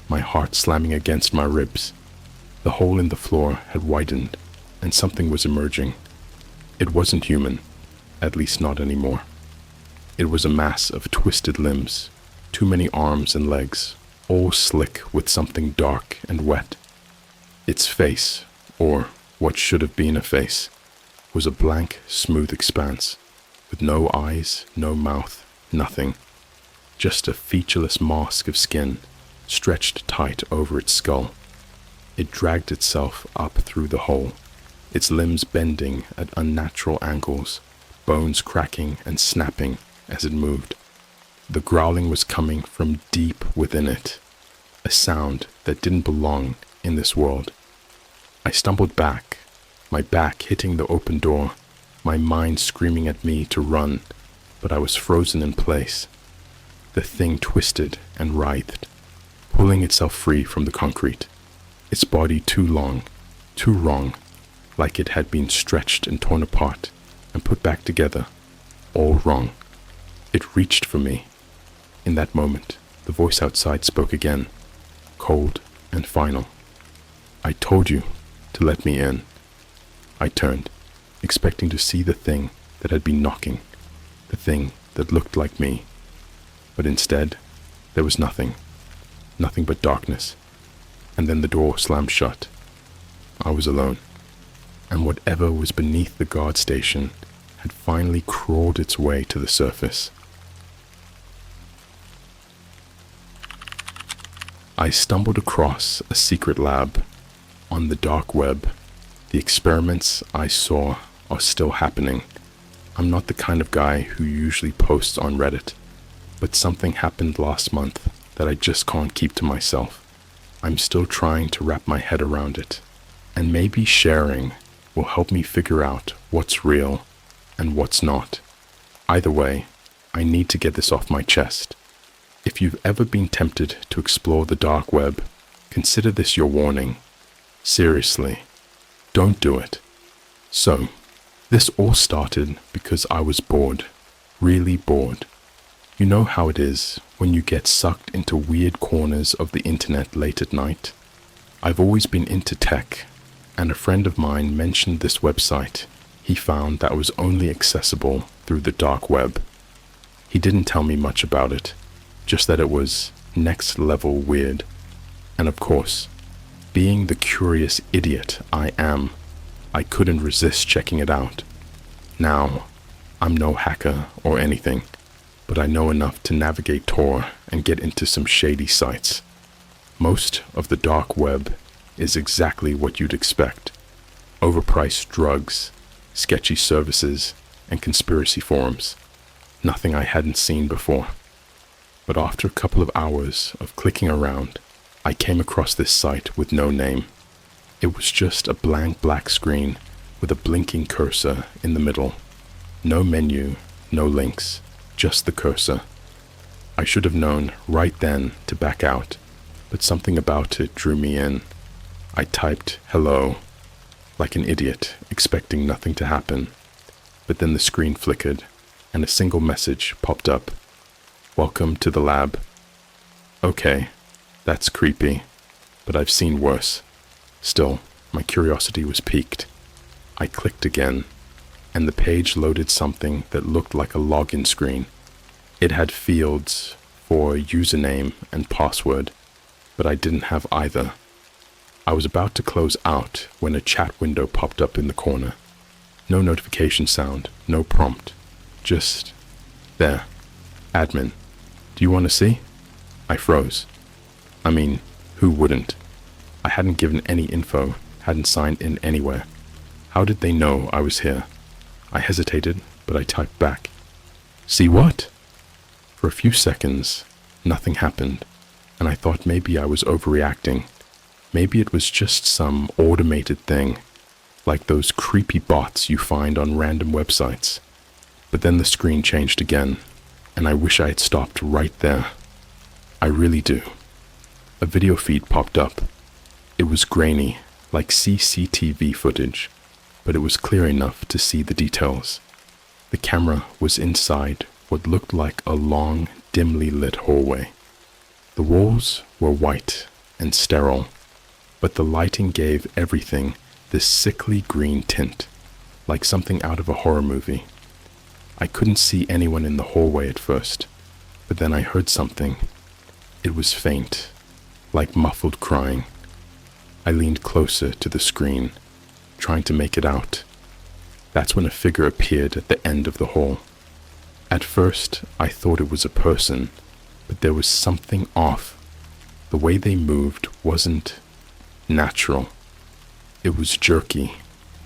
my heart slamming against my ribs. The hole in the floor had widened, and something was emerging. It wasn't human, at least not anymore. It was a mass of twisted limbs, too many arms and legs, all slick with something dark and wet. Its face, or what should have been a face, was a blank, smooth expanse, with no eyes, no mouth, nothing. Just a featureless mask of skin, stretched tight over its skull. It dragged itself up through the hole, its limbs bending at unnatural angles, bones cracking and snapping as it moved. The growling was coming from deep within it, a sound that didn't belong in this world. I stumbled back, my back hitting the open door, my mind screaming at me to run, but I was frozen in place. The thing twisted and writhed, pulling itself free from the concrete, its body too long, too wrong, like it had been stretched and torn apart and put back together, all wrong. It reached for me. In that moment, the voice outside spoke again, cold and final. "I told you to let me in." I turned, expecting to see the thing that had been knocking, the thing that looked like me. But instead, there was nothing but darkness. And then the door slammed shut. I was alone, and whatever was beneath the guard station had finally crawled its way to the surface. I stumbled across a secret lab on the dark web. The experiments I saw are still happening. I'm not the kind of guy who usually posts on Reddit, but something happened last month that I just can't keep to myself. I'm still trying to wrap my head around it, and maybe sharing will help me figure out what's real and what's not. Either way, I need to get this off my chest. If you've ever been tempted to explore the dark web, consider this your warning. Seriously, don't do it. So, this all started because I was bored, really bored. You know how it is when you get sucked into weird corners of the internet late at night. I've always been into tech, and a friend of mine mentioned this website he found that was only accessible through the dark web. He didn't tell me much about it, just that it was next level weird. And of course, being the curious idiot I am, I couldn't resist checking it out. Now, I'm no hacker or anything, but I know enough to navigate Tor and get into some shady sites. Most of the dark web is exactly what you'd expect. Overpriced drugs, sketchy services, and conspiracy forums. Nothing I hadn't seen before. But after a couple of hours of clicking around, I came across this site with no name. It was just a blank black screen with a blinking cursor in the middle. No menu, no links, just the cursor. I should have known right then to back out, but something about it drew me in. I typed hello, like an idiot, expecting nothing to happen. But then the screen flickered, and a single message popped up. "Welcome to the lab." Okay, that's creepy, but I've seen worse. Still, my curiosity was piqued. I clicked again, and the page loaded something that looked like a login screen. It had fields for username and password, but I didn't have either. I was about to close out when a chat window popped up in the corner. No notification sound, no prompt, just there. "Admin, do you want to see?" I froze. I mean, who wouldn't? I hadn't given any info, hadn't signed in anywhere. How did they know I was here? I hesitated, but I typed back. "See what?" For a few seconds, nothing happened, and I thought maybe I was overreacting. Maybe it was just some automated thing, like those creepy bots you find on random websites. But then the screen changed again, and I wish I had stopped right there. I really do. A video feed popped up. It was grainy, like CCTV footage, but it was clear enough to see the details. The camera was inside what looked like a long, dimly lit hallway. The walls were white and sterile, but the lighting gave everything this sickly green tint, like something out of a horror movie. I couldn't see anyone in the hallway at first, but then I heard something. It was faint, like muffled crying. I leaned closer to the screen, trying to make it out. That's when a figure appeared at the end of the hall. At first, I thought it was a person, but there was something off. The way they moved wasn't natural. It was jerky,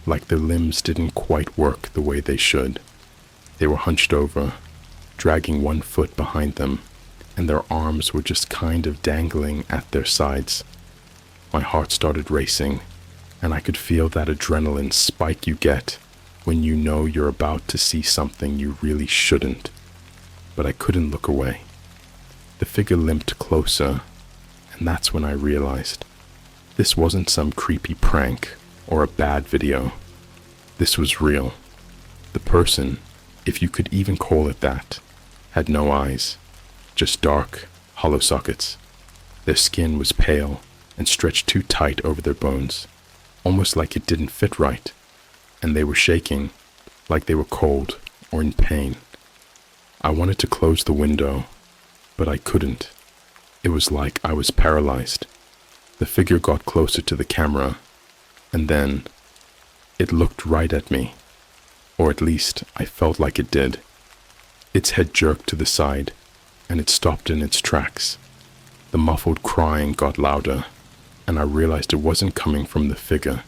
like their limbs didn't quite work the way they should. They were hunched over, dragging one foot behind them, and their arms were just kind of dangling at their sides. My heart started racing, and I could feel that adrenaline spike you get when you know you're about to see something you really shouldn't. But I couldn't look away. The figure limped closer, and that's when I realized this wasn't some creepy prank or a bad video. This was real. The person, if you could even call it that, had no eyes, just dark, hollow sockets. Their skin was pale and stretched too tight over their bones, almost like it didn't fit right, and they were shaking, like they were cold or in pain. I wanted to close the window, but I couldn't. It was like I was paralyzed. The figure got closer to the camera, and then it looked right at me, or at least I felt like it did. Its head jerked to the side, and it stopped in its tracks. The muffled crying got louder, and I realized it wasn't coming from the figure.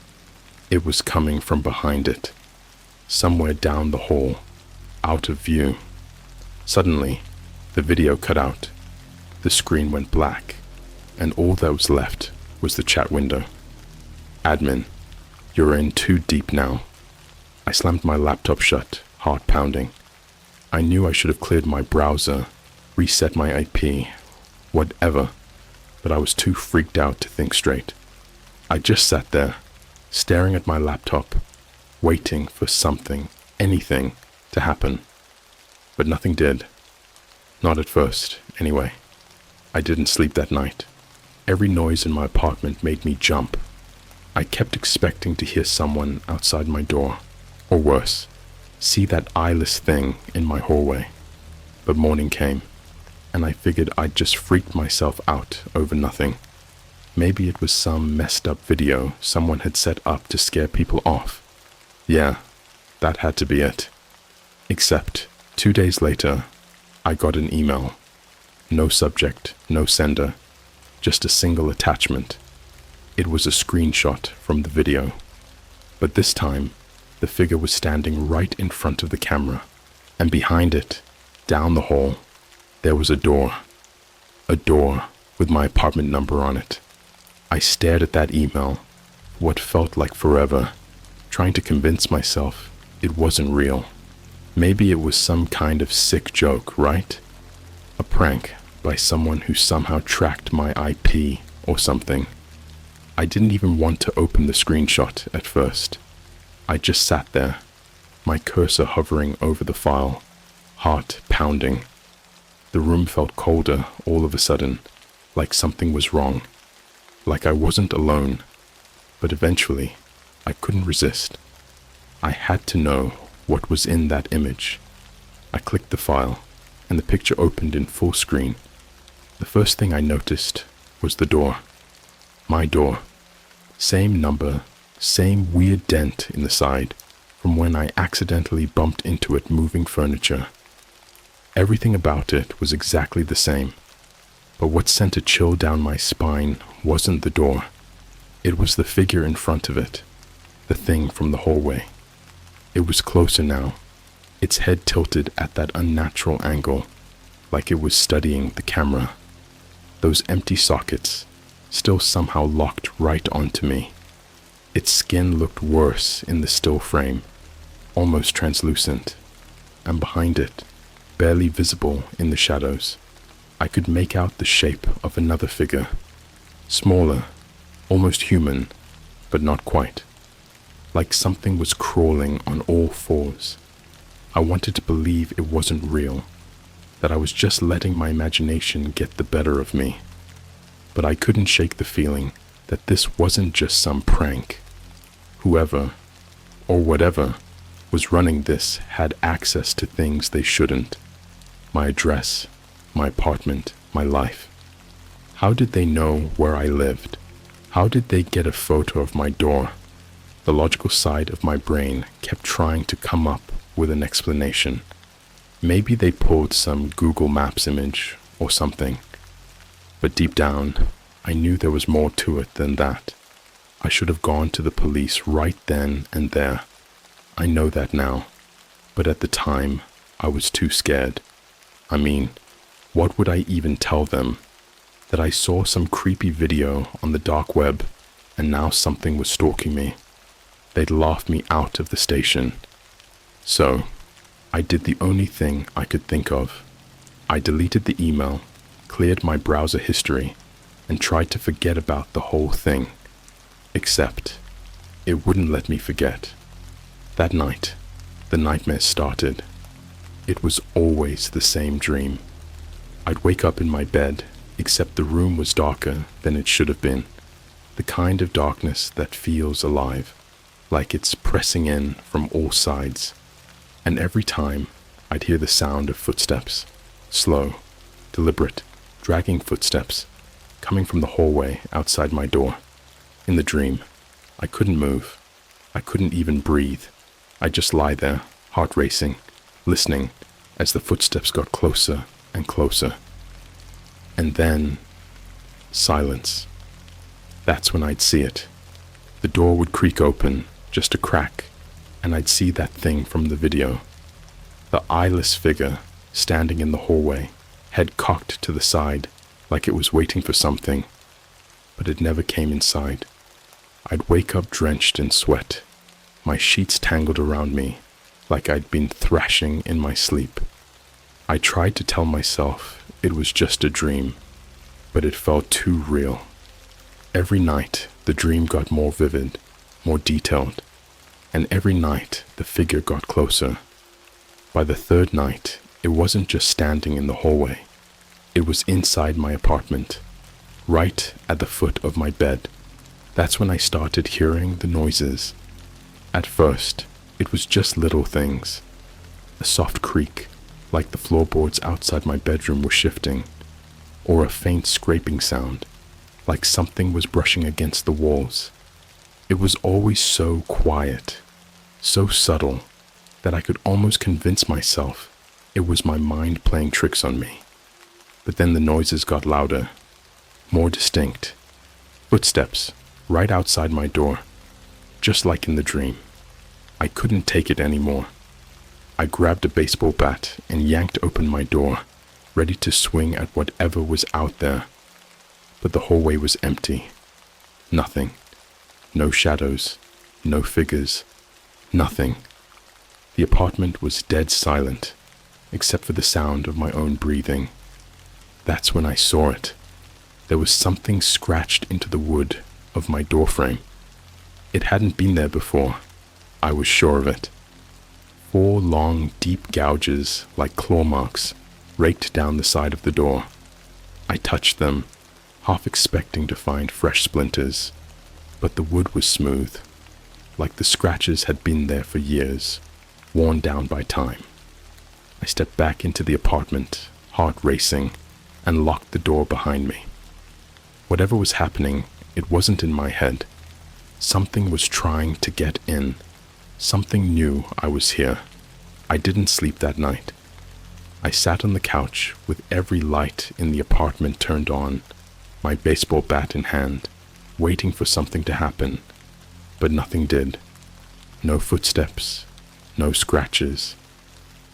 It was coming from behind it, somewhere down the hall, out of view. Suddenly, the video cut out. The screen went black, and all that was left was the chat window. Admin, you're in too deep now. I slammed my laptop shut, heart pounding. I knew I should have cleared my browser, reset my IP, whatever, but I was too freaked out to think straight. I just sat there, staring at my laptop, waiting for something, anything, to happen. But nothing did. Not at first, anyway. I didn't sleep that night. Every noise in my apartment made me jump. I kept expecting to hear someone outside my door, or worse, see that eyeless thing in my hallway. But morning came, and I figured I'd just freaked myself out over nothing. Maybe it was some messed up video someone had set up to scare people off. Yeah, that had to be it. Except, 2 days later, I got an email. No subject, no sender, just a single attachment. It was a screenshot from the video. But this time, the figure was standing right in front of the camera, and behind it, down the hall, there was a door. A door with my apartment number on it. I stared at that email, what felt like forever, trying to convince myself it wasn't real. Maybe it was some kind of sick joke, right? A prank by someone who somehow tracked my IP or something. I didn't even want to open the screenshot at first. I just sat there, my cursor hovering over the file, heart pounding. The room felt colder all of a sudden, like something was wrong, like I wasn't alone. But eventually, I couldn't resist. I had to know what was in that image. I clicked the file, and the picture opened in full screen. The first thing I noticed was the door. My door. Same number, same weird dent in the side from when I accidentally bumped into it moving furniture. Everything about it was exactly the same. But what sent a chill down my spine wasn't the door. It was the figure in front of it, the thing from the hallway. It was closer now, its head tilted at that unnatural angle, like it was studying the camera. Those empty sockets, still somehow locked right onto me. Its skin looked worse in the still frame, almost translucent, and behind it, barely visible in the shadows, I could make out the shape of another figure, smaller, almost human, but not quite, like something was crawling on all fours. I wanted to believe it wasn't real, that I was just letting my imagination get the better of me. But I couldn't shake the feeling that this wasn't just some prank. Whoever, or whatever, was running this had access to things they shouldn't. My address, my apartment, my life. How did they know where I lived? How did they get a photo of my door? The logical side of my brain kept trying to come up with an explanation. Maybe they pulled some Google Maps image or something. But deep down, I knew there was more to it than that. I should have gone to the police right then and there. I know that now. But at the time, I was too scared. I mean, what would I even tell them? That I saw some creepy video on the dark web and now something was stalking me. They'd laugh me out of the station. So, I did the only thing I could think of. I deleted the email, cleared my browser history, and tried to forget about the whole thing. Except, it wouldn't let me forget. That night, the nightmare started. It was always the same dream. I'd wake up in my bed, except the room was darker than it should have been. The kind of darkness that feels alive, like it's pressing in from all sides. And every time, I'd hear the sound of footsteps. Slow, deliberate, dragging footsteps, coming from the hallway outside my door. In the dream, I couldn't move. I couldn't even breathe. I'd just lie there, heart racing, listening as the footsteps got closer and closer. And then, silence. That's when I'd see it. The door would creak open, just a crack, and I'd see that thing from the video. The eyeless figure standing in the hallway, head cocked to the side, like it was waiting for something. But it never came inside. I'd wake up drenched in sweat, my sheets tangled around me, like I'd been thrashing in my sleep. I tried to tell myself it was just a dream, but it felt too real. Every night, the dream got more vivid, more detailed, and every night, the figure got closer. By the third night, it wasn't just standing in the hallway. It was inside my apartment, right at the foot of my bed. That's when I started hearing the noises. At first, it was just little things. A soft creak, like the floorboards outside my bedroom were shifting, or a faint scraping sound, like something was brushing against the walls. It was always so quiet, so subtle, that I could almost convince myself it was my mind playing tricks on me. But then the noises got louder, more distinct. Footsteps, right outside my door, just like in the dream. I couldn't take it anymore. I grabbed a baseball bat and yanked open my door, ready to swing at whatever was out there. But the hallway was empty. Nothing. No shadows. No figures. Nothing. The apartment was dead silent, except for the sound of my own breathing. That's when I saw it. There was something scratched into the wood of my doorframe. It hadn't been there before. I was sure of it. 4 long, deep gouges, like claw marks, raked down the side of the door. I touched them, half expecting to find fresh splinters, but the wood was smooth, like the scratches had been there for years, worn down by time. I stepped back into the apartment, heart racing, and locked the door behind me. Whatever was happening, it wasn't in my head. Something was trying to get in. Something knew I was here. I didn't sleep that night. I sat on the couch with every light in the apartment turned on, my baseball bat in hand, waiting for something to happen. But nothing did. No footsteps, no scratches,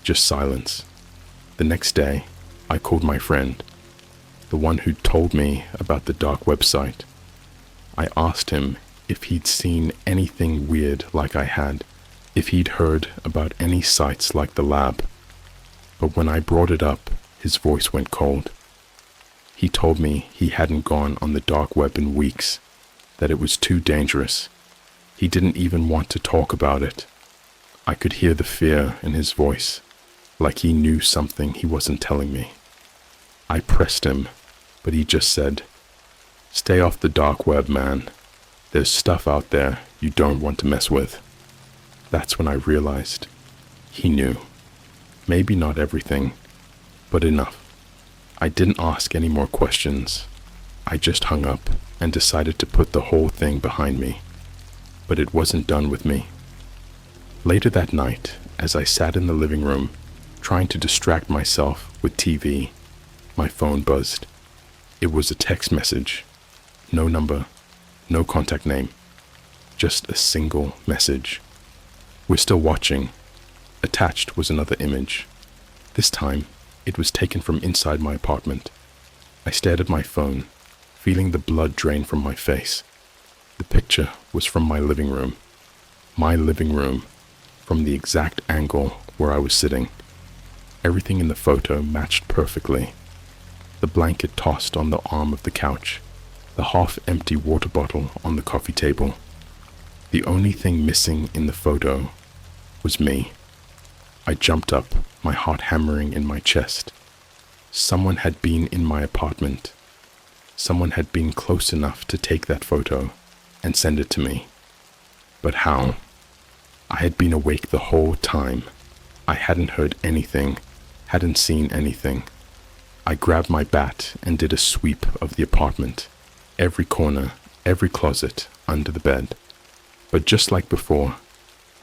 just silence. The next day, I called my friend, the one who'd told me about the dark website. I asked him if he'd seen anything weird like I had, if he'd heard about any sites like the lab. But when I brought it up, his voice went cold. He told me he hadn't gone on the dark web in weeks, that it was too dangerous. He didn't even want to talk about it. I could hear the fear in his voice, like he knew something he wasn't telling me. I pressed him, but he just said, Stay off the dark web, man. There's stuff out there you don't want to mess with. That's when I realized he knew. Maybe not everything, but enough. I didn't ask any more questions. I just hung up and decided to put the whole thing behind me. But it wasn't done with me. Later that night, as I sat in the living room, trying to distract myself with TV, my phone buzzed. It was a text message. No number, no contact name. Just a single message. We're still watching. Attached was another image. This time, it was taken from inside my apartment. I stared at my phone, feeling the blood drain from my face. The picture was from my living room. My living room, from the exact angle where I was sitting. Everything in the photo matched perfectly. The blanket tossed on the arm of the couch, the half-empty water bottle on the coffee table. The only thing missing in the photo was me. I jumped up, my heart hammering in my chest. Someone had been in my apartment. Someone had been close enough to take that photo and send it to me. But how? I had been awake the whole time. I hadn't heard anything, hadn't seen anything. I grabbed my bat and did a sweep of the apartment, every corner, every closet, under the bed. But just like before,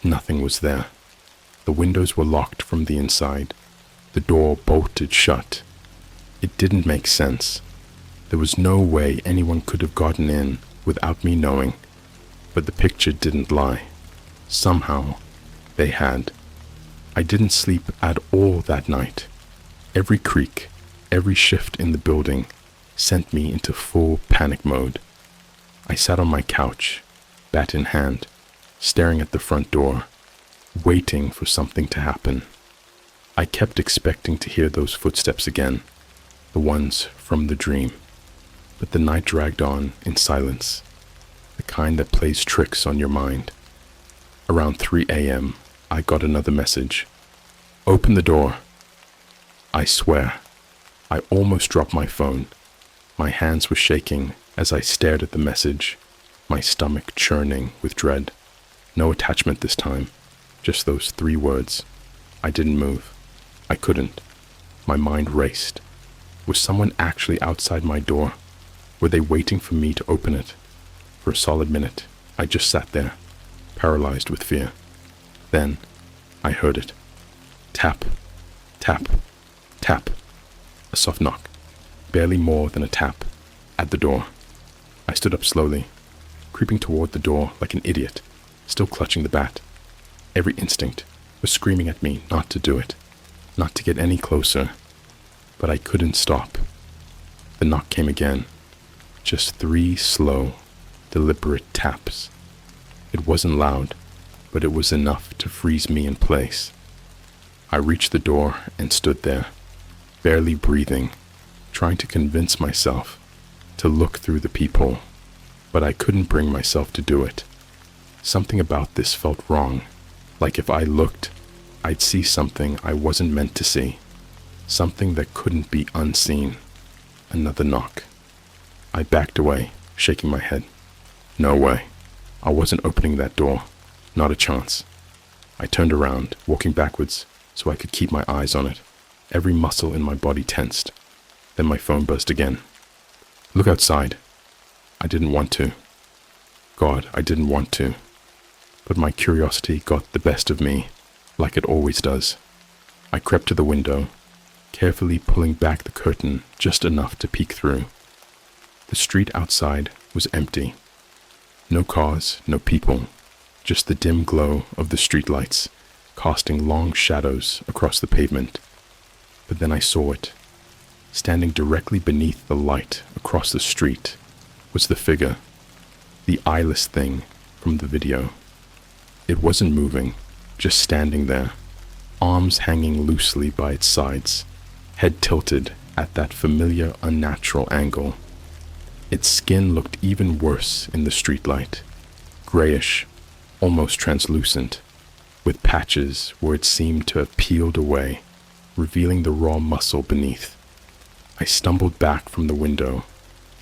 nothing was there. The windows were locked from the inside, the door bolted shut. It didn't make sense. There was no way anyone could have gotten in without me knowing, but the picture didn't lie. Somehow, they had. I didn't sleep at all that night. Every creak, every shift in the building sent me into full panic mode. I sat on my couch, bat in hand, staring at the front door, waiting for something to happen. I kept expecting to hear those footsteps again, the ones from the dream. But the night dragged on in silence, the kind that plays tricks on your mind. Around 3 a.m., I got another message. Open the door. I swear, I almost dropped my phone. My hands were shaking as I stared at the message, my stomach churning with dread. No attachment this time, just those 3 words. I didn't move. I couldn't. My mind raced. Was someone actually outside my door? Were they waiting for me to open it? For a solid minute, I just sat there, paralyzed with fear. Then, I heard it. Tap, tap, tap. A soft knock, barely more than a tap, at the door. I stood up slowly, creeping toward the door like an idiot, still clutching the bat. Every instinct was screaming at me not to do it, not to get any closer, but I couldn't stop. The knock came again, just 3 slow, deliberate taps. It wasn't loud, but it was enough to freeze me in place. I reached the door and stood there, barely breathing, trying to convince myself to look through the peephole, but I couldn't bring myself to do it. Something about this felt wrong, like if I looked, I'd see something I wasn't meant to see, something that couldn't be unseen. Another knock. I backed away, shaking my head. No way. I wasn't opening that door. Not a chance. I turned around, walking backwards, so I could keep my eyes on it. Every muscle in my body tensed. Then my phone buzzed again. Look outside. I didn't want to. God, I didn't want to. But my curiosity got the best of me, like it always does. I crept to the window, carefully pulling back the curtain just enough to peek through. The street outside was empty. No cars, no people, just the dim glow of the streetlights, casting long shadows across the pavement. But then I saw it. Standing directly beneath the light across the street was the figure, the eyeless thing from the video. It wasn't moving, just standing there, arms hanging loosely by its sides, head tilted at that familiar unnatural angle. Its skin looked even worse in the streetlight, grayish, almost translucent, with patches where it seemed to have peeled away, revealing the raw muscle beneath. I stumbled back from the window,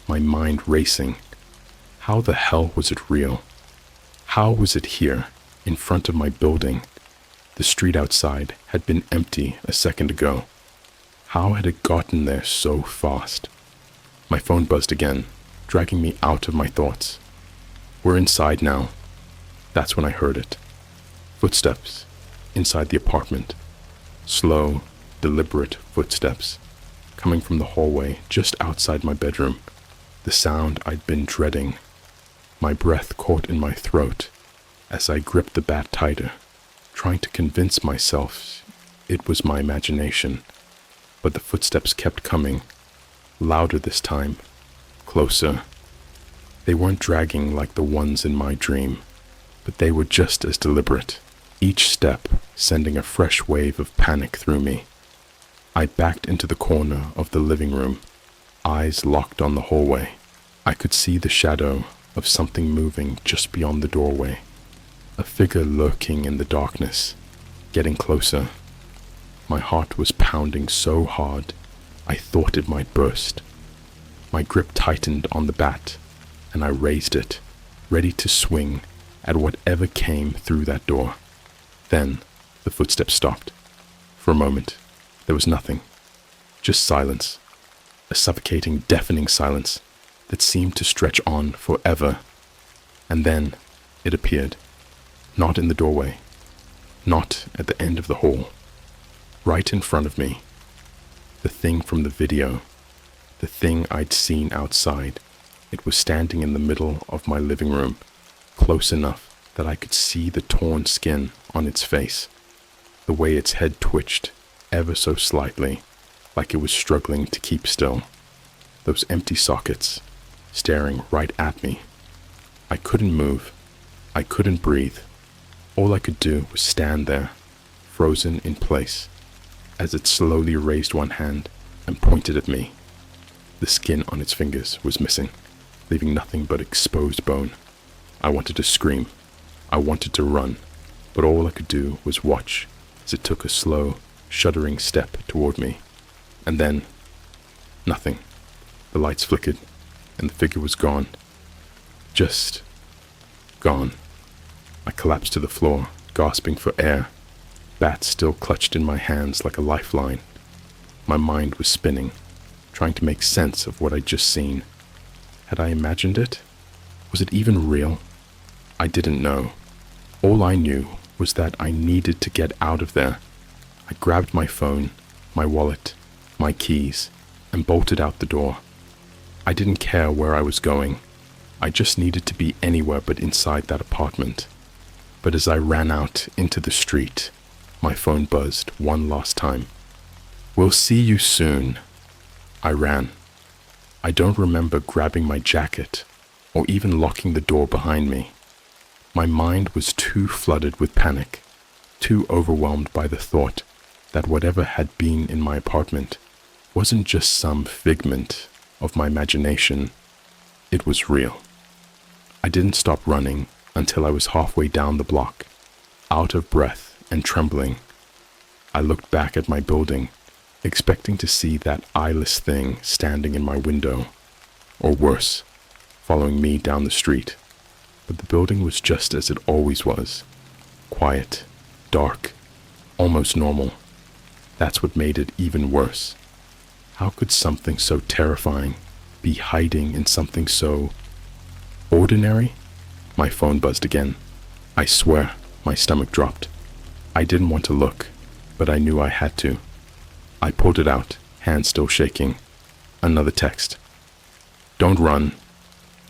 my mind racing. How the hell was it real? How was it here, in front of my building? The street outside had been empty a second ago. How had it gotten there so fast? My phone buzzed again, dragging me out of my thoughts. We're inside now. That's when I heard it. Footsteps inside the apartment. Slow, deliberate footsteps coming from the hallway just outside my bedroom. The sound I'd been dreading. My breath caught in my throat as I gripped the bat tighter, trying to convince myself it was my imagination. But the footsteps kept coming, louder this time, closer. They weren't dragging like the ones in my dream, but they were just as deliberate, each step sending a fresh wave of panic through me. I backed into the corner of the living room, eyes locked on the hallway. I could see the shadow of something moving just beyond the doorway, a figure lurking in the darkness, getting closer. My heart was pounding so hard, I thought it might burst. My grip tightened on the bat, and I raised it, ready to swing at whatever came through that door. Then the footsteps stopped. For a moment, there was nothing, just silence, a suffocating, deafening silence that seemed to stretch on forever. And then it appeared, not in the doorway, not at the end of the hall, right in front of me. The thing from the video, the thing I'd seen outside. It was standing in the middle of my living room, close enough that I could see the torn skin on its face, the way its head twitched ever so slightly, like it was struggling to keep still. Those empty sockets, staring right at me. I couldn't move. I couldn't breathe. All I could do was stand there, frozen in place, as it slowly raised one hand and pointed at me. The skin on its fingers was missing, leaving nothing but exposed bone. I wanted to scream. I wanted to run, but all I could do was watch as it took a slow, shuddering step toward me. And then, nothing. The lights flickered, and the figure was gone. Just gone. I collapsed to the floor, gasping for air, bat still clutched in my hands like a lifeline. My mind was spinning, trying to make sense of what I'd just seen. Had I imagined it? Was it even real? I didn't know. All I knew was that I needed to get out of there. I grabbed my phone, my wallet, my keys, and bolted out the door. I didn't care where I was going. I just needed to be anywhere but inside that apartment. But as I ran out into the street, my phone buzzed one last time. "We'll see you soon." I ran. I don't remember grabbing my jacket or even locking the door behind me. My mind was too flooded with panic, too overwhelmed by the thought that whatever had been in my apartment wasn't just some figment of my imagination. It was real. I didn't stop running until I was halfway down the block, out of breath and trembling. I looked back at my building, expecting to see that eyeless thing standing in my window, or worse, following me down the street. But the building was just as it always was, quiet, dark, almost normal. That's what made it even worse. How could something so terrifying be hiding in something so ordinary? My phone buzzed again. I swear, my stomach dropped. I didn't want to look, but I knew I had to. I pulled it out, hand still shaking. Another text. "Don't run.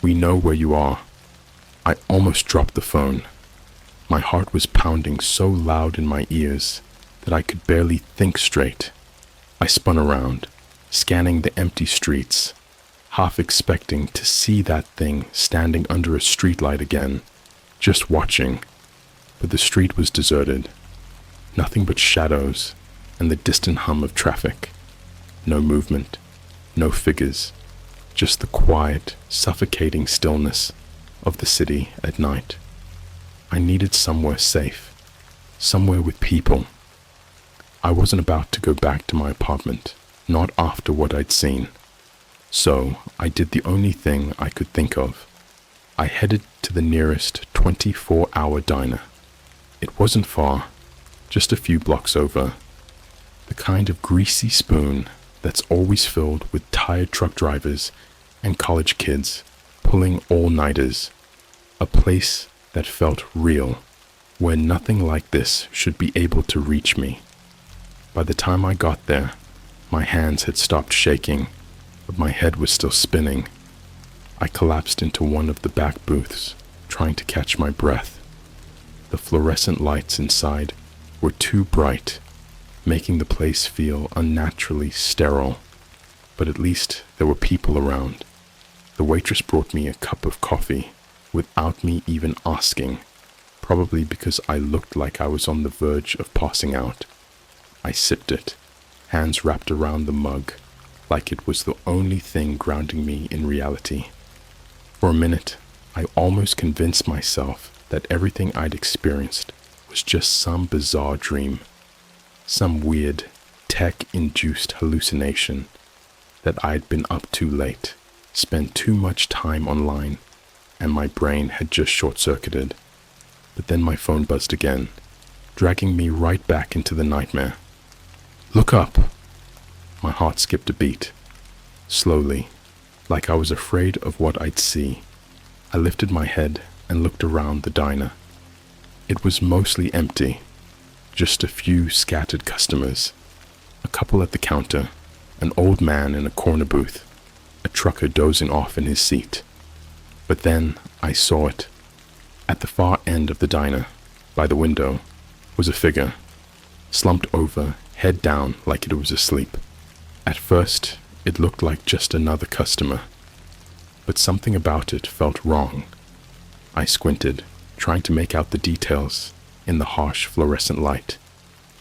We know where you are." I almost dropped the phone. My heart was pounding so loud in my ears that I could barely think straight. I spun around, scanning the empty streets, half expecting to see that thing standing under a streetlight again, just watching. But the street was deserted. Nothing but shadows and the distant hum of traffic. No movement, no figures, just the quiet, suffocating stillness of the city at night. I needed somewhere safe, somewhere with people. I wasn't about to go back to my apartment, not after what I'd seen. So I did the only thing I could think of. I headed to the nearest 24-hour diner. It wasn't far, just a few blocks over. The kind of greasy spoon that's always filled with tired truck drivers and college kids pulling all-nighters. A place that felt real, where nothing like this should be able to reach me. By the time I got there, my hands had stopped shaking, but my head was still spinning. I collapsed into one of the back booths, trying to catch my breath. The fluorescent lights inside were too bright, making the place feel unnaturally sterile, but at least there were people around. The waitress brought me a cup of coffee without me even asking, probably because I looked like I was on the verge of passing out. I sipped it, hands wrapped around the mug, like it was the only thing grounding me in reality. For a minute, I almost convinced myself that everything I'd experienced was just some bizarre dream, some weird, tech-induced hallucination, that I'd been up too late, spent too much time online, and my brain had just short-circuited. But then my phone buzzed again, dragging me right back into the nightmare. "Look up!" My heart skipped a beat. Slowly, like I was afraid of what I'd see, I lifted my head and looked around the diner. It was mostly empty, just a few scattered customers, a couple at the counter, an old man in a corner booth, a trucker dozing off in his seat. But then I saw it. At the far end of the diner, by the window, was a figure, slumped over, head down like it was asleep. At first, it looked like just another customer, but something about it felt wrong. I squinted, trying to make out the details in the harsh fluorescent light,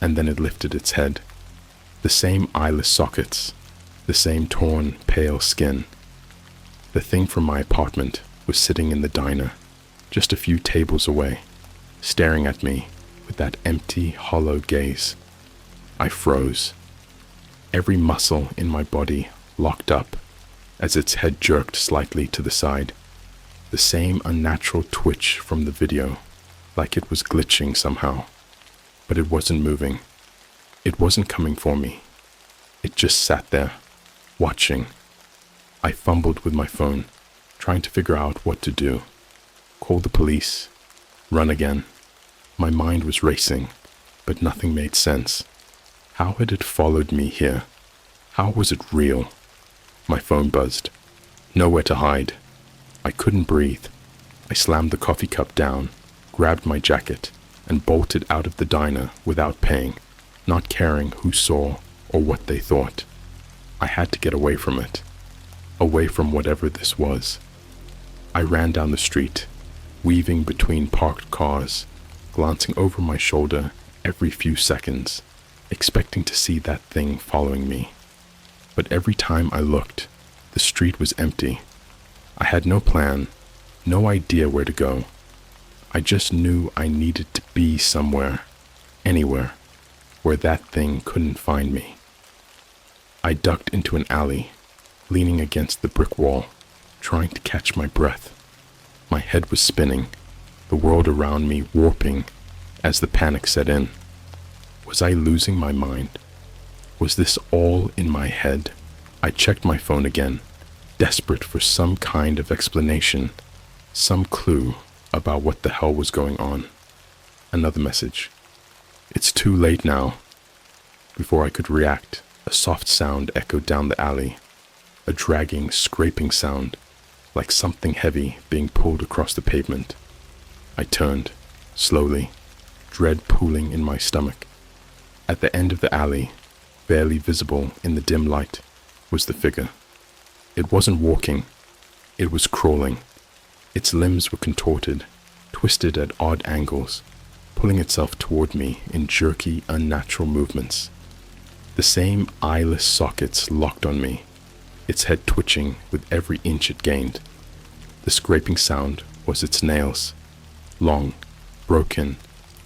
and then it lifted its head. The same eyeless sockets, the same torn, pale skin. The thing from my apartment was sitting in the diner, just a few tables away, staring at me with that empty, hollow gaze. I froze. Every muscle in my body locked up as its head jerked slightly to the side. The same unnatural twitch from the video, like it was glitching somehow. But it wasn't moving. It wasn't coming for me. It just sat there, watching. I fumbled with my phone, trying to figure out what to do. Call the police, run again. My mind was racing, but nothing made sense. How had it followed me here? How was it real? My phone buzzed. Nowhere to hide. I couldn't breathe. I slammed the coffee cup down, grabbed my jacket, and bolted out of the diner without paying, not caring who saw or what they thought. I had to get away from it, away from whatever this was. I ran down the street, weaving between parked cars, glancing over my shoulder every few seconds, expecting to see that thing following me. But every time I looked, the street was empty. I had no plan, no idea where to go. I just knew I needed to be somewhere, anywhere, where that thing couldn't find me. I ducked into an alley, leaning against the brick wall, trying to catch my breath. My head was spinning, the world around me warping as the panic set in. Was I losing my mind? Was this all in my head? I checked my phone again, desperate for some kind of explanation, some clue about what the hell was going on. Another message. "It's too late now." Before I could react, a soft sound echoed down the alley, a dragging, scraping sound, like something heavy being pulled across the pavement. I turned, slowly, dread pooling in my stomach. At the end of the alley, barely visible in the dim light, was the figure. It wasn't walking, it was crawling. Its limbs were contorted, twisted at odd angles, pulling itself toward me in jerky, unnatural movements. The same eyeless sockets locked on me, its head twitching with every inch it gained. The scraping sound was its nails, long, broken,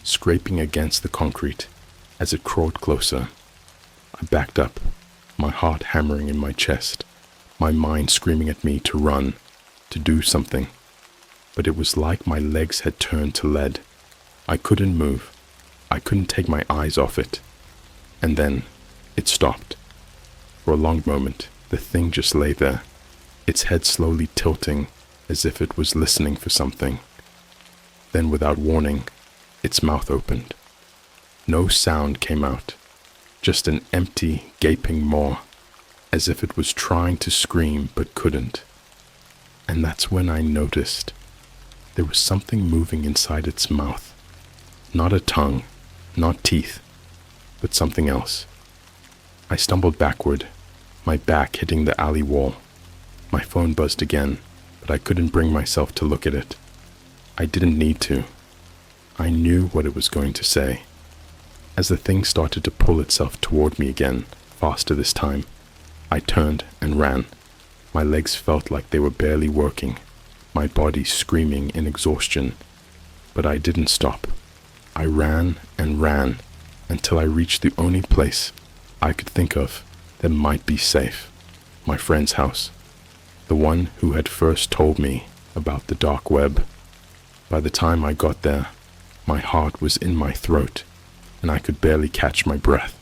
scraping against the concrete as it crawled closer. I backed up, my heart hammering in my chest, my mind screaming at me to run, to do something. But it was like my legs had turned to lead. I couldn't move. I couldn't take my eyes off it. And then it stopped. For a long moment, the thing just lay there, its head slowly tilting as if it was listening for something. Then, without warning, its mouth opened. No sound came out, just an empty, gaping maw, as if it was trying to scream but couldn't. And that's when I noticed there was something moving inside its mouth. Not a tongue, not teeth, but something else. I stumbled backward, my back hitting the alley wall. My phone buzzed again, but I couldn't bring myself to look at it. I didn't need to. I knew what it was going to say. As the thing started to pull itself toward me again, faster this time, I turned and ran. My legs felt like they were barely working, my body screaming in exhaustion. But I didn't stop. I ran and ran until I reached the only place I could think of that might be safe, my friend's house, the one who had first told me about the dark web. By the time I got there, my heart was in my throat, and I could barely catch my breath.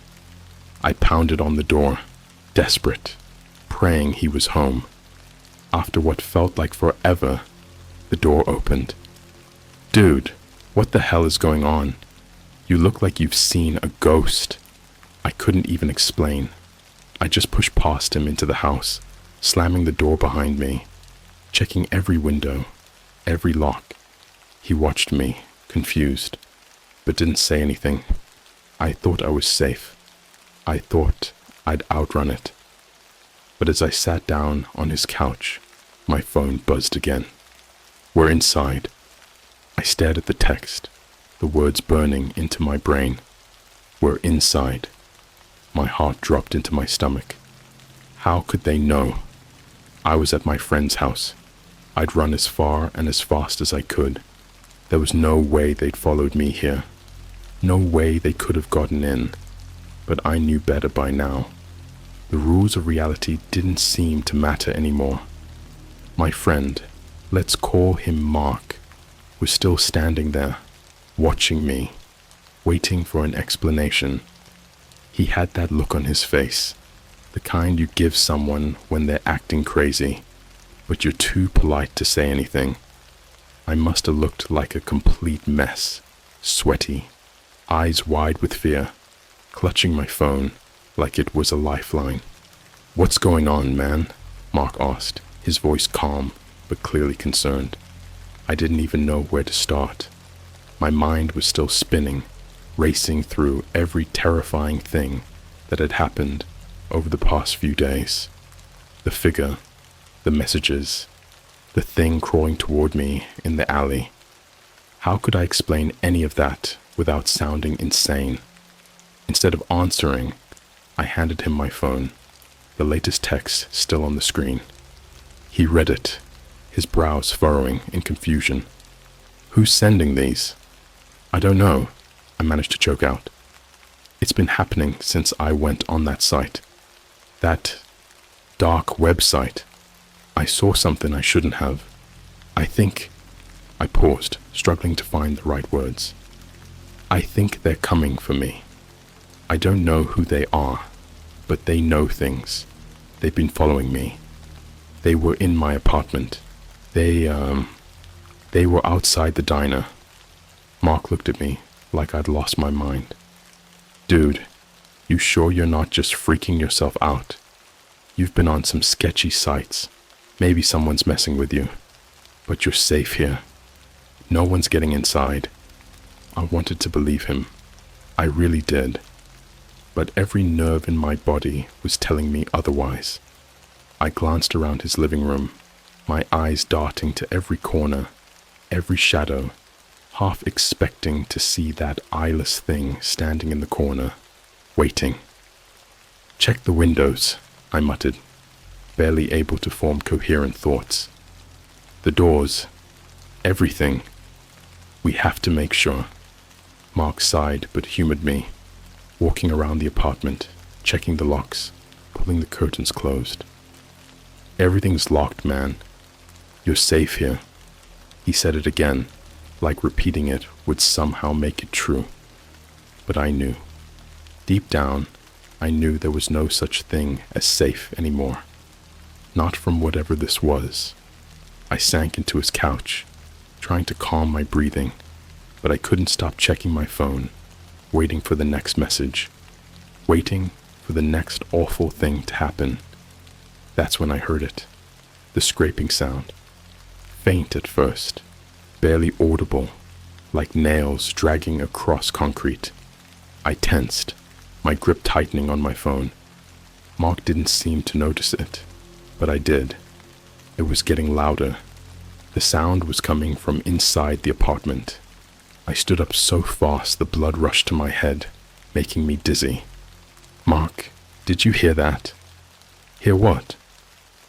I pounded on the door, desperate, praying he was home. After what felt like forever, the door opened. "Dude, what the hell is going on? You look like you've seen a ghost." I couldn't even explain. I just pushed past him into the house, slamming the door behind me, checking every window, every lock. He watched me, confused, but didn't say anything. I thought I was safe. I thought I'd outrun it. But as I sat down on his couch, my phone buzzed again. "We're inside." I stared at the text, the words burning into my brain. "We're inside." My heart dropped into my stomach. How could they know? I was at my friend's house. I'd run as far and as fast as I could. There was no way they'd followed me here. No way they could have gotten in. But I knew better by now. The rules of reality didn't seem to matter anymore. My friend, let's call him Mark, was still standing there, watching me, waiting for an explanation. He had that look on his face, the kind you give someone when they're acting crazy, but you're too polite to say anything. I must have looked like a complete mess, sweaty, eyes wide with fear, clutching my phone like it was a lifeline. "What's going on, man?" Mark asked, his voice calm but clearly concerned. I didn't even know where to start. My mind was still spinning, racing through every terrifying thing that had happened over the past few days. The figure, the messages, the thing crawling toward me in the alley. How could I explain any of that without sounding insane? Instead of answering, I handed him my phone, the latest text still on the screen. He read it, his brows furrowing in confusion. "Who's sending these?" "I don't know," I managed to choke out. "It's been happening since I went on that site. That dark website. I saw something I shouldn't have. I think..." I paused, struggling to find the right words. "I think they're coming for me. I don't know who they are, but they know things. They've been following me. They were in my apartment. They were outside the diner." Mark looked at me like I'd lost my mind. "Dude, you sure you're not just freaking yourself out? You've been on some sketchy sites. Maybe someone's messing with you. But you're safe here. No one's getting inside." I wanted to believe him. I really did. But every nerve in my body was telling me otherwise. I glanced around his living room, my eyes darting to every corner, every shadow, half expecting to see that eyeless thing standing in the corner, waiting. "Check the windows," I muttered, barely able to form coherent thoughts. "The doors, everything. We have to make sure." Mark sighed but humored me, walking around the apartment, checking the locks, pulling the curtains closed. Everything's locked, man. You're safe here. He said it again, like repeating it would somehow make it true. But I knew. Deep down, I knew there was no such thing as safe anymore. Not from whatever this was. I sank into his couch, trying to calm my breathing, but I couldn't stop checking my phone, waiting for the next message, waiting for the next awful thing to happen. That's when I heard it, the scraping sound. Faint at first, barely audible, like nails dragging across concrete. I tensed, my grip tightening on my phone. Mark didn't seem to notice it, but I did. It was getting louder. The sound was coming from inside the apartment. I stood up so fast the blood rushed to my head, making me dizzy. Mark, did you hear that? Hear what?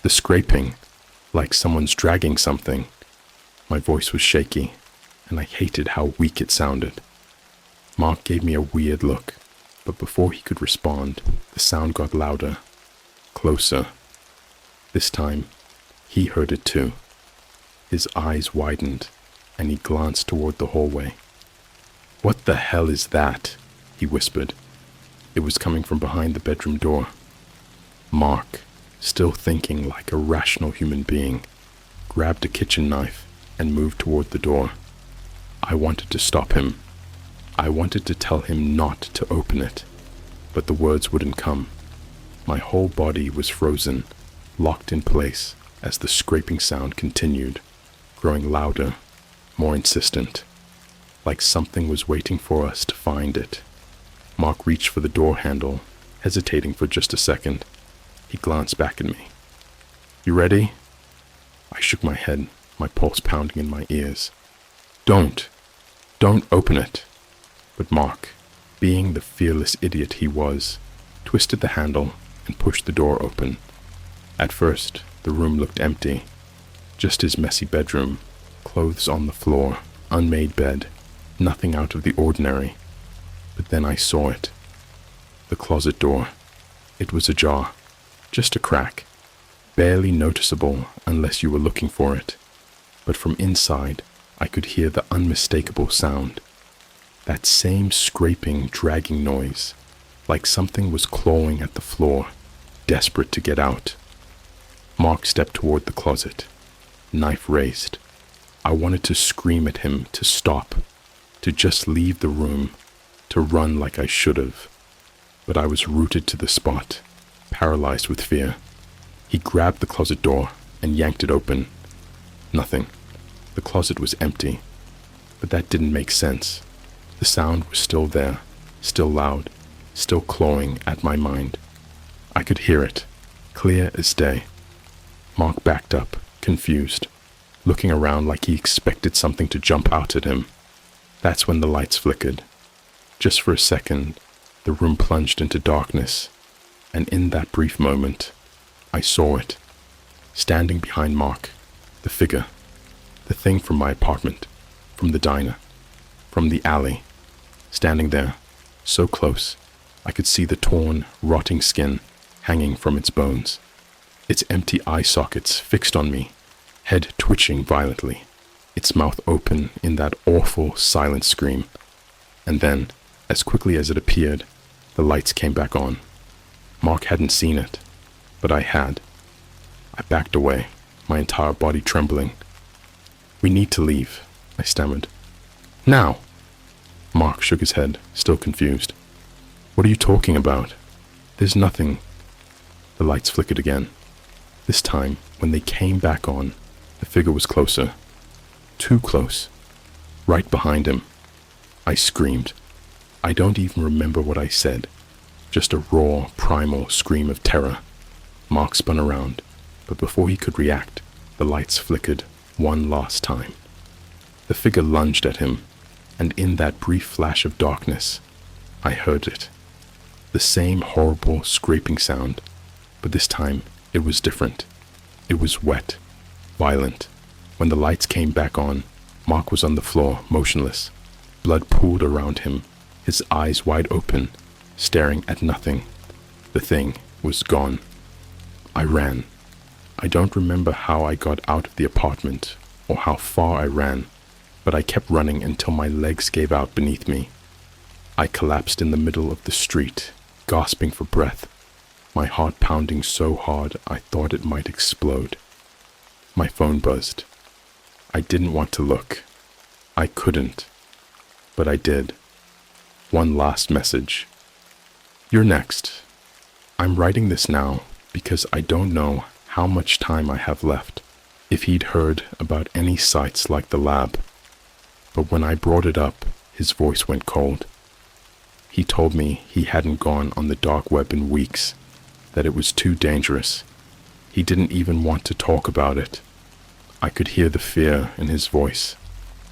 The scraping, like someone's dragging something. My voice was shaky, and I hated how weak it sounded. Mark gave me a weird look, but before he could respond, the sound got louder, closer. This time, he heard it too. His eyes widened, and he glanced toward the hallway. "What the hell is that?" he whispered. It was coming from behind the bedroom door. Mark, still thinking like a rational human being, grabbed a kitchen knife and moved toward the door. I wanted to stop him. I wanted to tell him not to open it, but the words wouldn't come. My whole body was frozen, locked in place as the scraping sound continued, growing louder, more insistent, like something was waiting for us to find it. Mark reached for the door handle, hesitating for just a second. He glanced back at me. "You ready?" I shook my head, my pulse pounding in my ears. Don't open it." But Mark, being the fearless idiot he was, twisted the handle and pushed the door open. At first, the room looked empty, just his messy bedroom, clothes on the floor, unmade bed, nothing out of the ordinary. But then I saw it. The closet door. It was ajar, just a crack, barely noticeable unless you were looking for it. But from inside, I could hear the unmistakable sound. That same scraping, dragging noise, like something was clawing at the floor, desperate to get out. Mark stepped toward the closet, knife raised. I wanted to scream at him to stop, to just leave the room, to run like I should have. But I was rooted to the spot, paralyzed with fear. He grabbed the closet door and yanked it open. Nothing. The closet was empty. But that didn't make sense. The sound was still there, still loud, still clawing at my mind. I could hear it, clear as day. Mark backed up, confused, looking around like he expected something to jump out at him. That's when the lights flickered. Just for a second, the room plunged into darkness, and in that brief moment, I saw it. Standing behind Mark, the figure, the thing from my apartment, from the diner, from the alley, standing there, so close, I could see the torn, rotting skin hanging from its bones, its empty eye sockets fixed on me, head twitching violently, its mouth open in that awful silent scream. And then, as quickly as it appeared, the lights came back on. Mark hadn't seen it, but I had. I backed away, my entire body trembling. "We need to leave," I stammered. "Now!" Mark shook his head, still confused. "What are you talking about? There's nothing." The lights flickered again. This time, when they came back on, the figure was closer. Too close. Right behind him. I screamed. I don't even remember what I said. Just a raw, primal scream of terror. Mark spun around, but before he could react, the lights flickered one last time. The figure lunged at him, and in that brief flash of darkness, I heard it. The same horrible scraping sound, but this time it was different. It was wet, violent. When the lights came back on, Mark was on the floor, motionless. Blood pooled around him, his eyes wide open, staring at nothing. The thing was gone. I ran. I don't remember how I got out of the apartment or how far I ran, but I kept running until my legs gave out beneath me. I collapsed in the middle of the street, gasping for breath, my heart pounding so hard I thought it might explode. My phone buzzed. I didn't want to look. I couldn't. But I did. One last message. You're next. I'm writing this now because I don't know how much time I have left, if he'd heard about any sites like the lab. But when I brought it up, his voice went cold. He told me he hadn't gone on the dark web in weeks, that it was too dangerous. He didn't even want to talk about it. I could hear the fear in his voice,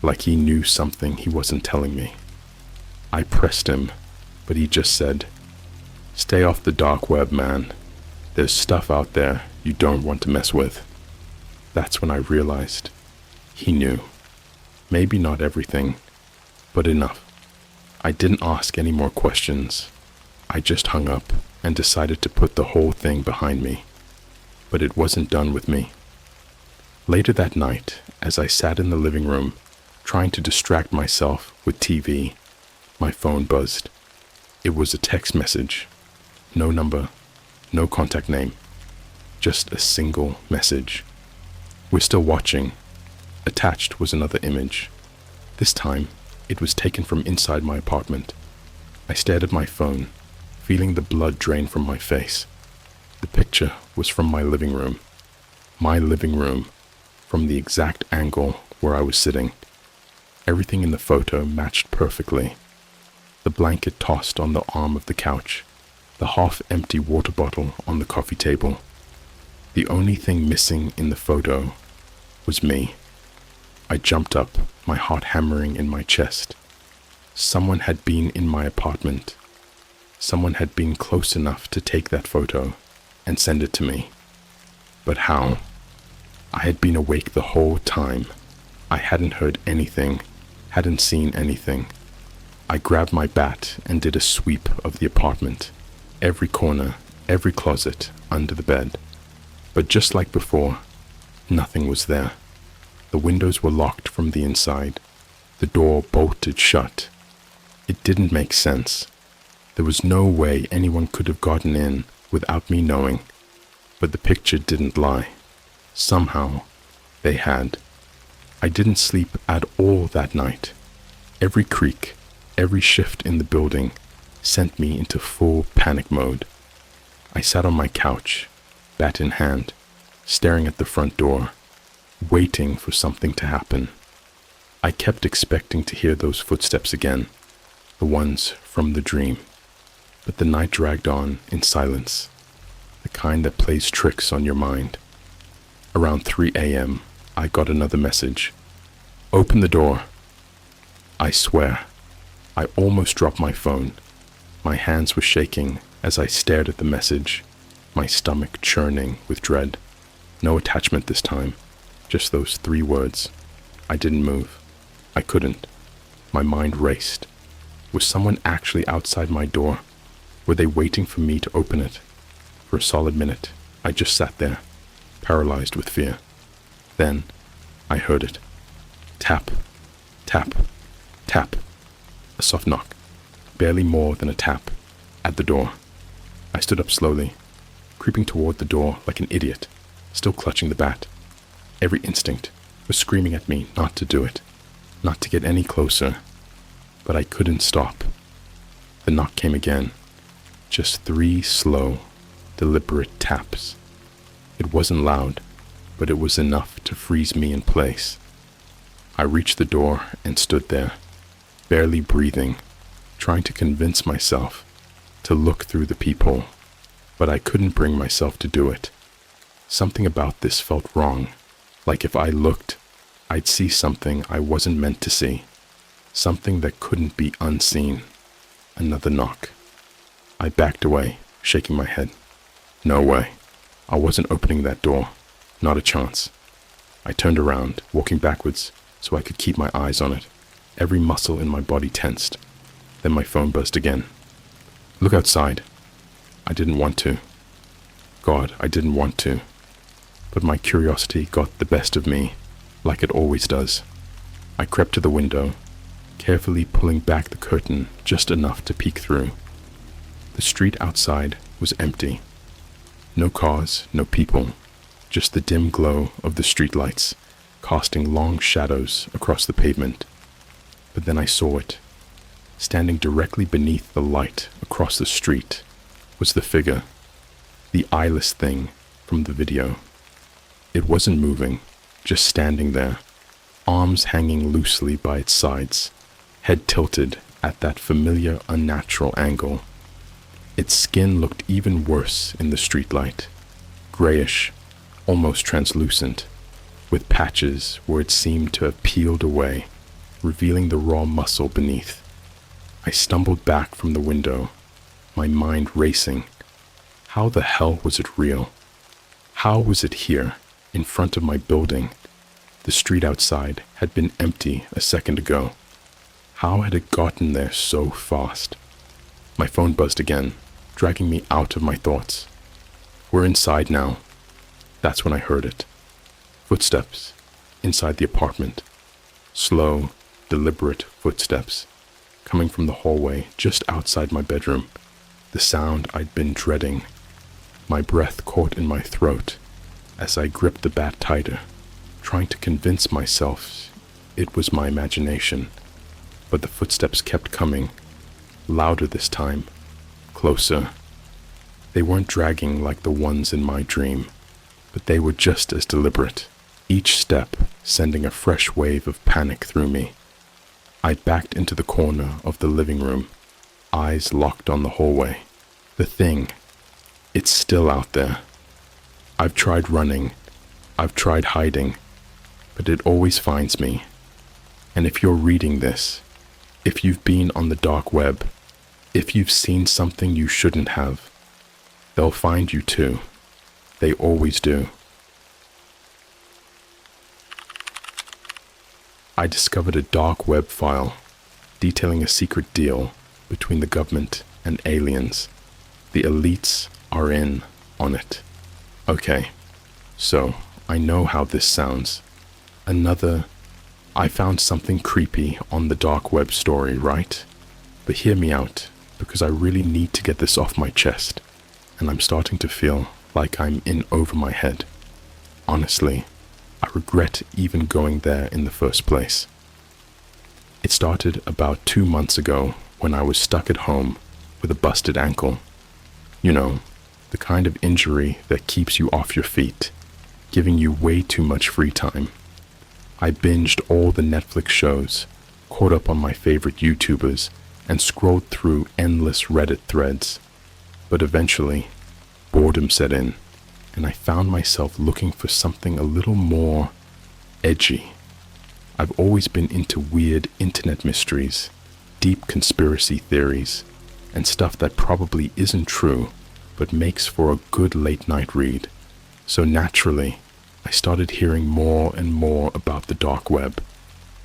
like he knew something he wasn't telling me. I pressed him, but he just said, "Stay off the dark web, man. There's stuff out there you don't want to mess with." That's when I realized he knew. Maybe not everything, but enough. I didn't ask any more questions. I just hung up and decided to put the whole thing behind me. But it wasn't done with me. Later that night, as I sat in the living room, trying to distract myself with TV, my phone buzzed. It was a text message. No number, no contact name. Just a single message. "We're still watching." Attached was another image. This time, it was taken from inside my apartment. I stared at my phone, feeling the blood drain from my face. The picture was from my living room. My living room, from the exact angle where I was sitting. Everything in the photo matched perfectly. The blanket tossed on the arm of the couch, the half-empty water bottle on the coffee table. The only thing missing in the photo was me. I jumped up, my heart hammering in my chest. Someone had been in my apartment. Someone had been close enough to take that photo and send it to me. But how? I had been awake the whole time. I hadn't heard anything, hadn't seen anything. I grabbed my bat and did a sweep of the apartment, every corner, every closet, under the bed. But just like before, nothing was there. The windows were locked from the inside, the door bolted shut. It didn't make sense. There was no way anyone could have gotten in without me knowing, but the picture didn't lie. Somehow, they had. I didn't sleep at all that night. Every creak, every shift in the building sent me into full panic mode. I sat on my couch, bat in hand, staring at the front door, waiting for something to happen. I kept expecting to hear those footsteps again, the ones from the dream. But the night dragged on in silence, the kind that plays tricks on your mind. Around 3 a.m., I got another message. "Open the door." I swear, I almost dropped my phone. My hands were shaking as I stared at the message, my stomach churning with dread. No attachment this time, just those 3 words. I didn't move. I couldn't. My mind raced. Was someone actually outside my door? Were they waiting for me to open it? For a solid minute, I just sat there, paralyzed with fear. Then, I heard it. Tap, tap, tap. A soft knock, barely more than a tap, at the door. I stood up slowly, creeping toward the door like an idiot, still clutching the bat. Every instinct was screaming at me not to do it, not to get any closer, but I couldn't stop. The knock came again, just 3 slow, deliberate taps. It wasn't loud, but it was enough to freeze me in place. I reached the door and stood there, barely breathing, trying to convince myself to look through the peephole, but I couldn't bring myself to do it. Something about this felt wrong, like if I looked, I'd see something I wasn't meant to see, something that couldn't be unseen. Another knock. I backed away, shaking my head. No way. I wasn't opening that door. Not a chance. I turned around, walking backwards, so I could keep my eyes on it. Every muscle in my body tensed. Then my phone buzzed again. "Look outside." I didn't want to. God, I didn't want to. but my curiosity got the best of me, like it always does. I crept to the window, carefully pulling back the curtain just enough to peek through. The street outside was empty. No cars, no people, just the dim glow of the streetlights, casting long shadows across the pavement. But then I saw it. Standing directly beneath the light across the street was the figure, the eyeless thing from the video. It wasn't moving, just standing there, arms hanging loosely by its sides, head tilted at that familiar unnatural angle. Its skin looked even worse in the streetlight, grayish, almost translucent, with patches where it seemed to have peeled away, revealing the raw muscle beneath. I stumbled back from the window, my mind racing. How the hell was it real? How was it here, in front of my building? The street outside had been empty a second ago. How had it gotten there so fast? My phone buzzed again, dragging me out of my thoughts. We're inside now. That's when I heard it. Footsteps inside the apartment. Slow, deliberate footsteps coming from the hallway just outside my bedroom. The sound I'd been dreading. My breath caught in my throat as I gripped the bat tighter, trying to convince myself it was my imagination. But the footsteps kept coming, louder this time, closer. They weren't dragging like the ones in my dream, but they were just as deliberate, each step sending a fresh wave of panic through me. I backed into the corner of the living room, eyes locked on the hallway. The thing, it's still out there. I've tried running, I've tried hiding, but it always finds me. And if you're reading this, if you've been on the dark web, if you've seen something you shouldn't have, they'll find you too. They always do. I discovered a dark web file detailing a secret deal between the government and aliens. The elites are in on it. Okay, so I know how this sounds. Another, I found something creepy on the dark web story, right? But hear me out, because I really need to get this off my chest, and I'm starting to feel like I'm in over my head. Honestly, I regret even going there in the first place. It started about 2 months ago when I was stuck at home with a busted ankle. You know, the kind of injury that keeps you off your feet, giving you way too much free time. I binged all the Netflix shows, caught up on my favorite YouTubers, and scrolled through endless Reddit threads. But eventually, boredom set in, and I found myself looking for something a little more edgy. I've always been into weird internet mysteries, deep conspiracy theories, and stuff that probably isn't true, but makes for a good late-night read. So naturally, I started hearing more and more about the dark web.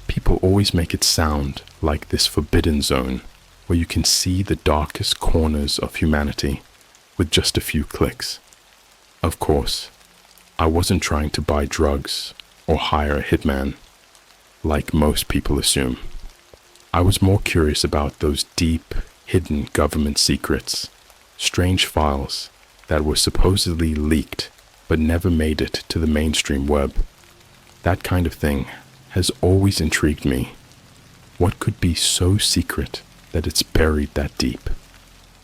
People always make it sound like this forbidden zone where you can see the darkest corners of humanity with just a few clicks. Of course, I wasn't trying to buy drugs or hire a hitman, like most people assume. I was more curious about those deep, hidden government secrets, strange files that were supposedly leaked but never made it to the mainstream web. That kind of thing has always intrigued me. What could be so secret that it's buried that deep?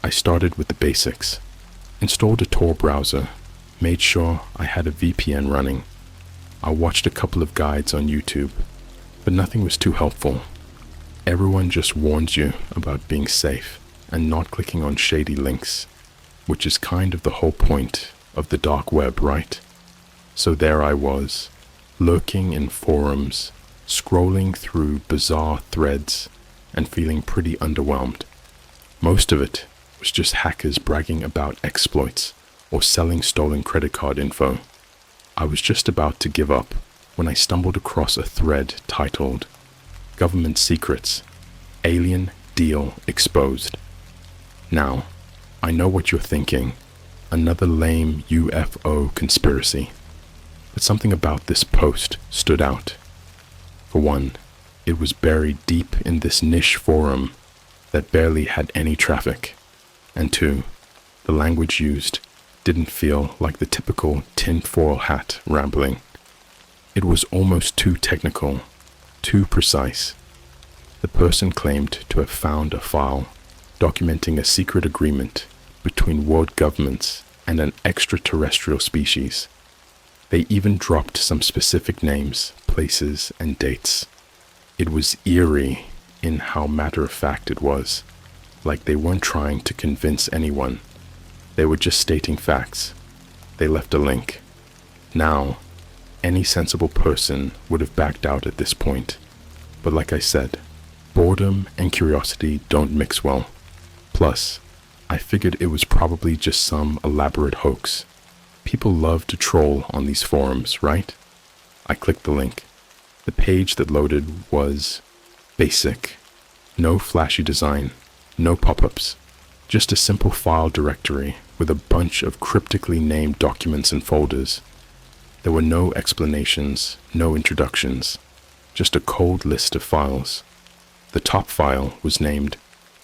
I started with the basics. Installed a Tor browser, made sure I had a VPN running. I watched a couple of guides on YouTube, but nothing was too helpful. Everyone just warns you about being safe and not clicking on shady links, which is kind of the whole point of the dark web, right? So there I was, lurking in forums, scrolling through bizarre threads, and feeling pretty underwhelmed. Most of it was just hackers bragging about exploits or selling stolen credit card info. I was just about to give up when I stumbled across a thread titled Government Secrets, Alien Deal Exposed. Now, I know what you're thinking. Another lame UFO conspiracy. but something about this post stood out. For one, it was buried deep in this niche forum that barely had any traffic, and two, the language used didn't feel like the typical tinfoil hat rambling. It was almost too technical, too precise. The person claimed to have found a file documenting a secret agreement between world governments and an extraterrestrial species. They even dropped some specific names, places, and dates. It was eerie in how matter-of-fact it was, like they weren't trying to convince anyone. They were just stating facts. They left a link. Now, any sensible person would have backed out at this point. But like I said, boredom and curiosity don't mix well. Plus, I figured it was probably just some elaborate hoax. People love to troll on these forums, right? I clicked the link. The page that loaded was basic. No flashy design, no pop-ups, just a simple file directory with a bunch of cryptically named documents and folders. There were no explanations, no introductions, just a cold list of files. The top file was named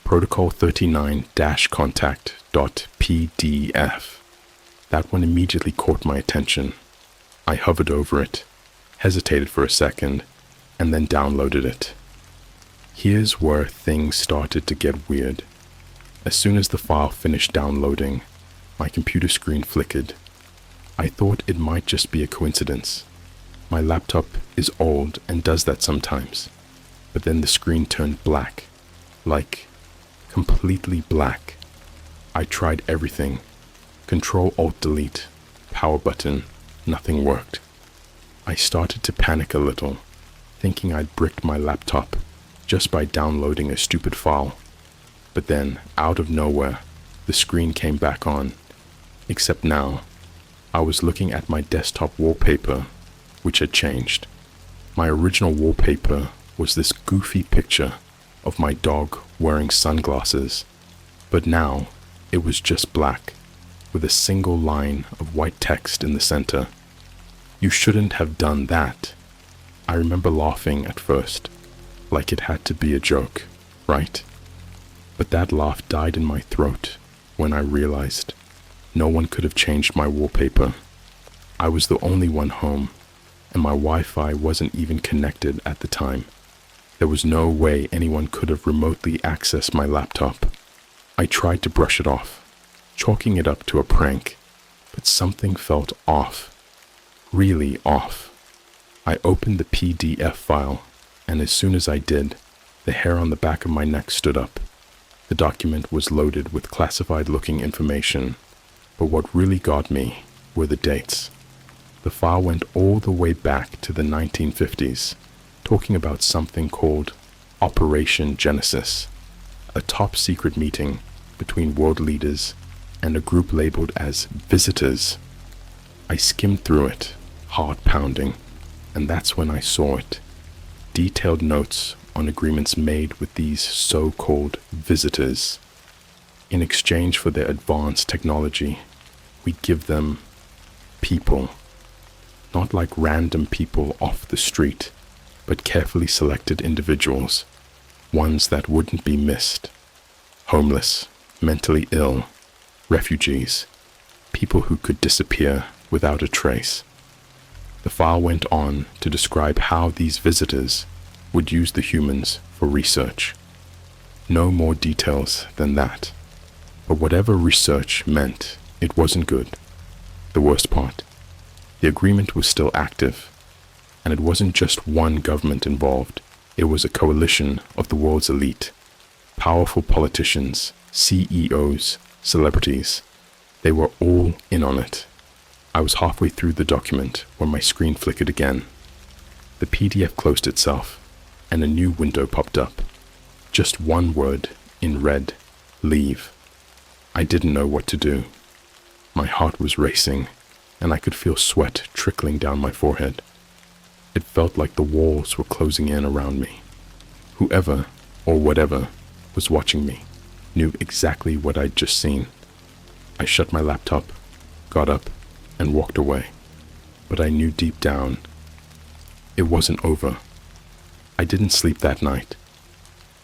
Protocol 39-contact.pdf. That one immediately caught my attention. I hovered over it, hesitated for a second, and then downloaded it. Here's where things started to get weird. As soon as the file finished downloading, my computer screen flickered. I thought it might just be a coincidence. My laptop is old and does that sometimes. But then the screen turned black, like completely black. I tried everything. Control-Alt-Delete, power button, nothing worked. I started to panic a little, thinking I'd bricked my laptop just by downloading a stupid file. But then, out of nowhere, the screen came back on. Except now, I was looking at my desktop wallpaper, which had changed. My original wallpaper was this goofy picture of my dog wearing sunglasses, but now it was just black, with a single line of white text in the center. You shouldn't have done that. I remember laughing at first, like it had to be a joke, right? But that laugh died in my throat when I realized no one could have changed my wallpaper. I was the only one home, and my Wi-Fi wasn't even connected at the time. There was no way anyone could have remotely accessed my laptop. I tried to brush it off, chalking it up to a prank, but something felt off, really off. I opened the PDF file, and as soon as I did, the hair on the back of my neck stood up. The document was loaded with classified-looking information, but what really got me were the dates. The file went all the way back to the 1950s, talking about something called Operation Genesis, a top-secret meeting between world leaders and a group labeled as Visitors. I skimmed through it, heart pounding, and that's when I saw it. Detailed notes on agreements made with these so-called visitors. In exchange for their advanced technology, we'd give them people. Not like random people off the street, but carefully selected individuals, ones that wouldn't be missed. Homeless, mentally ill, refugees, people who could disappear without a trace. The file went on to describe how these visitors would use the humans for research. No more details than that. But whatever research meant, it wasn't good. The worst part, the agreement was still active, and it wasn't just one government involved. It was a coalition of the world's elite, powerful politicians, CEOs, celebrities. They were all in on it. I was halfway through the document when my screen flickered again. The PDF closed itself, and a new window popped up. Just one word in red: leave. I didn't know what to do. My heart was racing, and I could feel sweat trickling down my forehead. It felt like the walls were closing in around me. Whoever, or whatever, was watching me knew exactly what I'd just seen. I shut my laptop, got up, and walked away. but I knew deep down it wasn't over. I didn't sleep that night.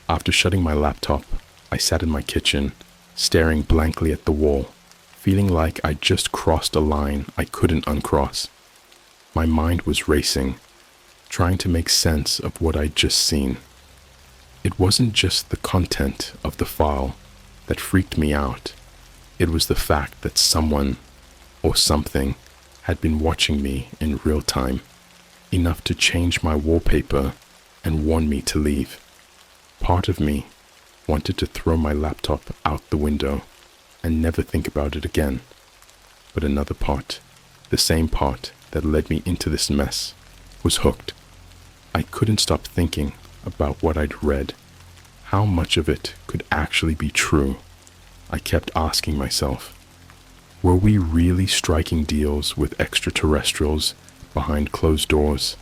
After shutting my laptop, I sat in my kitchen, staring blankly at the wall, feeling like I just crossed a line I couldn't uncross. My mind was racing, trying to make sense of what I'd just seen. It wasn't just the content of the file that freaked me out. It was the fact that someone or something had been watching me in real time, enough to change my wallpaper and warn me to leave. Part of me wanted to throw my laptop out the window and never think about it again. But another part, the same part that led me into this mess, was hooked. I couldn't stop thinking about what I'd read. How much of it could actually be true? I kept asking myself, were we really striking deals with extraterrestrials behind closed doors?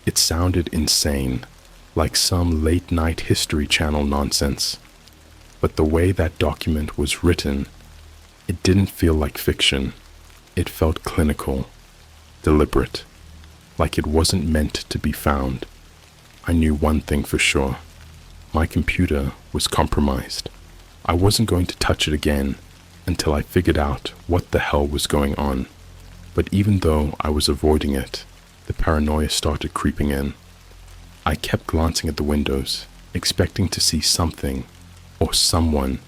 It sounded insane, like some late-night History Channel nonsense. But the way that document was written, it didn't feel like fiction. It felt clinical, deliberate, like it wasn't meant to be found. I knew one thing for sure. My computer was compromised. I wasn't going to touch it again until I figured out what the hell was going on. But even though I was avoiding it, the paranoia started creeping in. I kept glancing at the windows, expecting to see something or someone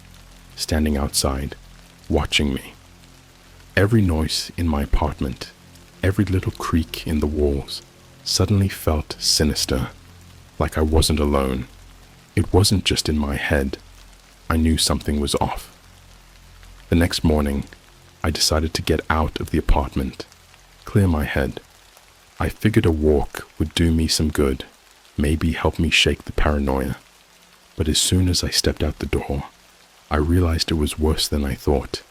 standing outside, watching me. Every noise in my apartment, every little creak in the walls, suddenly felt sinister, like I wasn't alone. It wasn't just in my head. I knew something was off. The next morning, I decided to get out of the apartment, clear my head. I figured a walk would do me some good, maybe help me shake the paranoia. But as soon as I stepped out the door, I realized it was worse than I thought.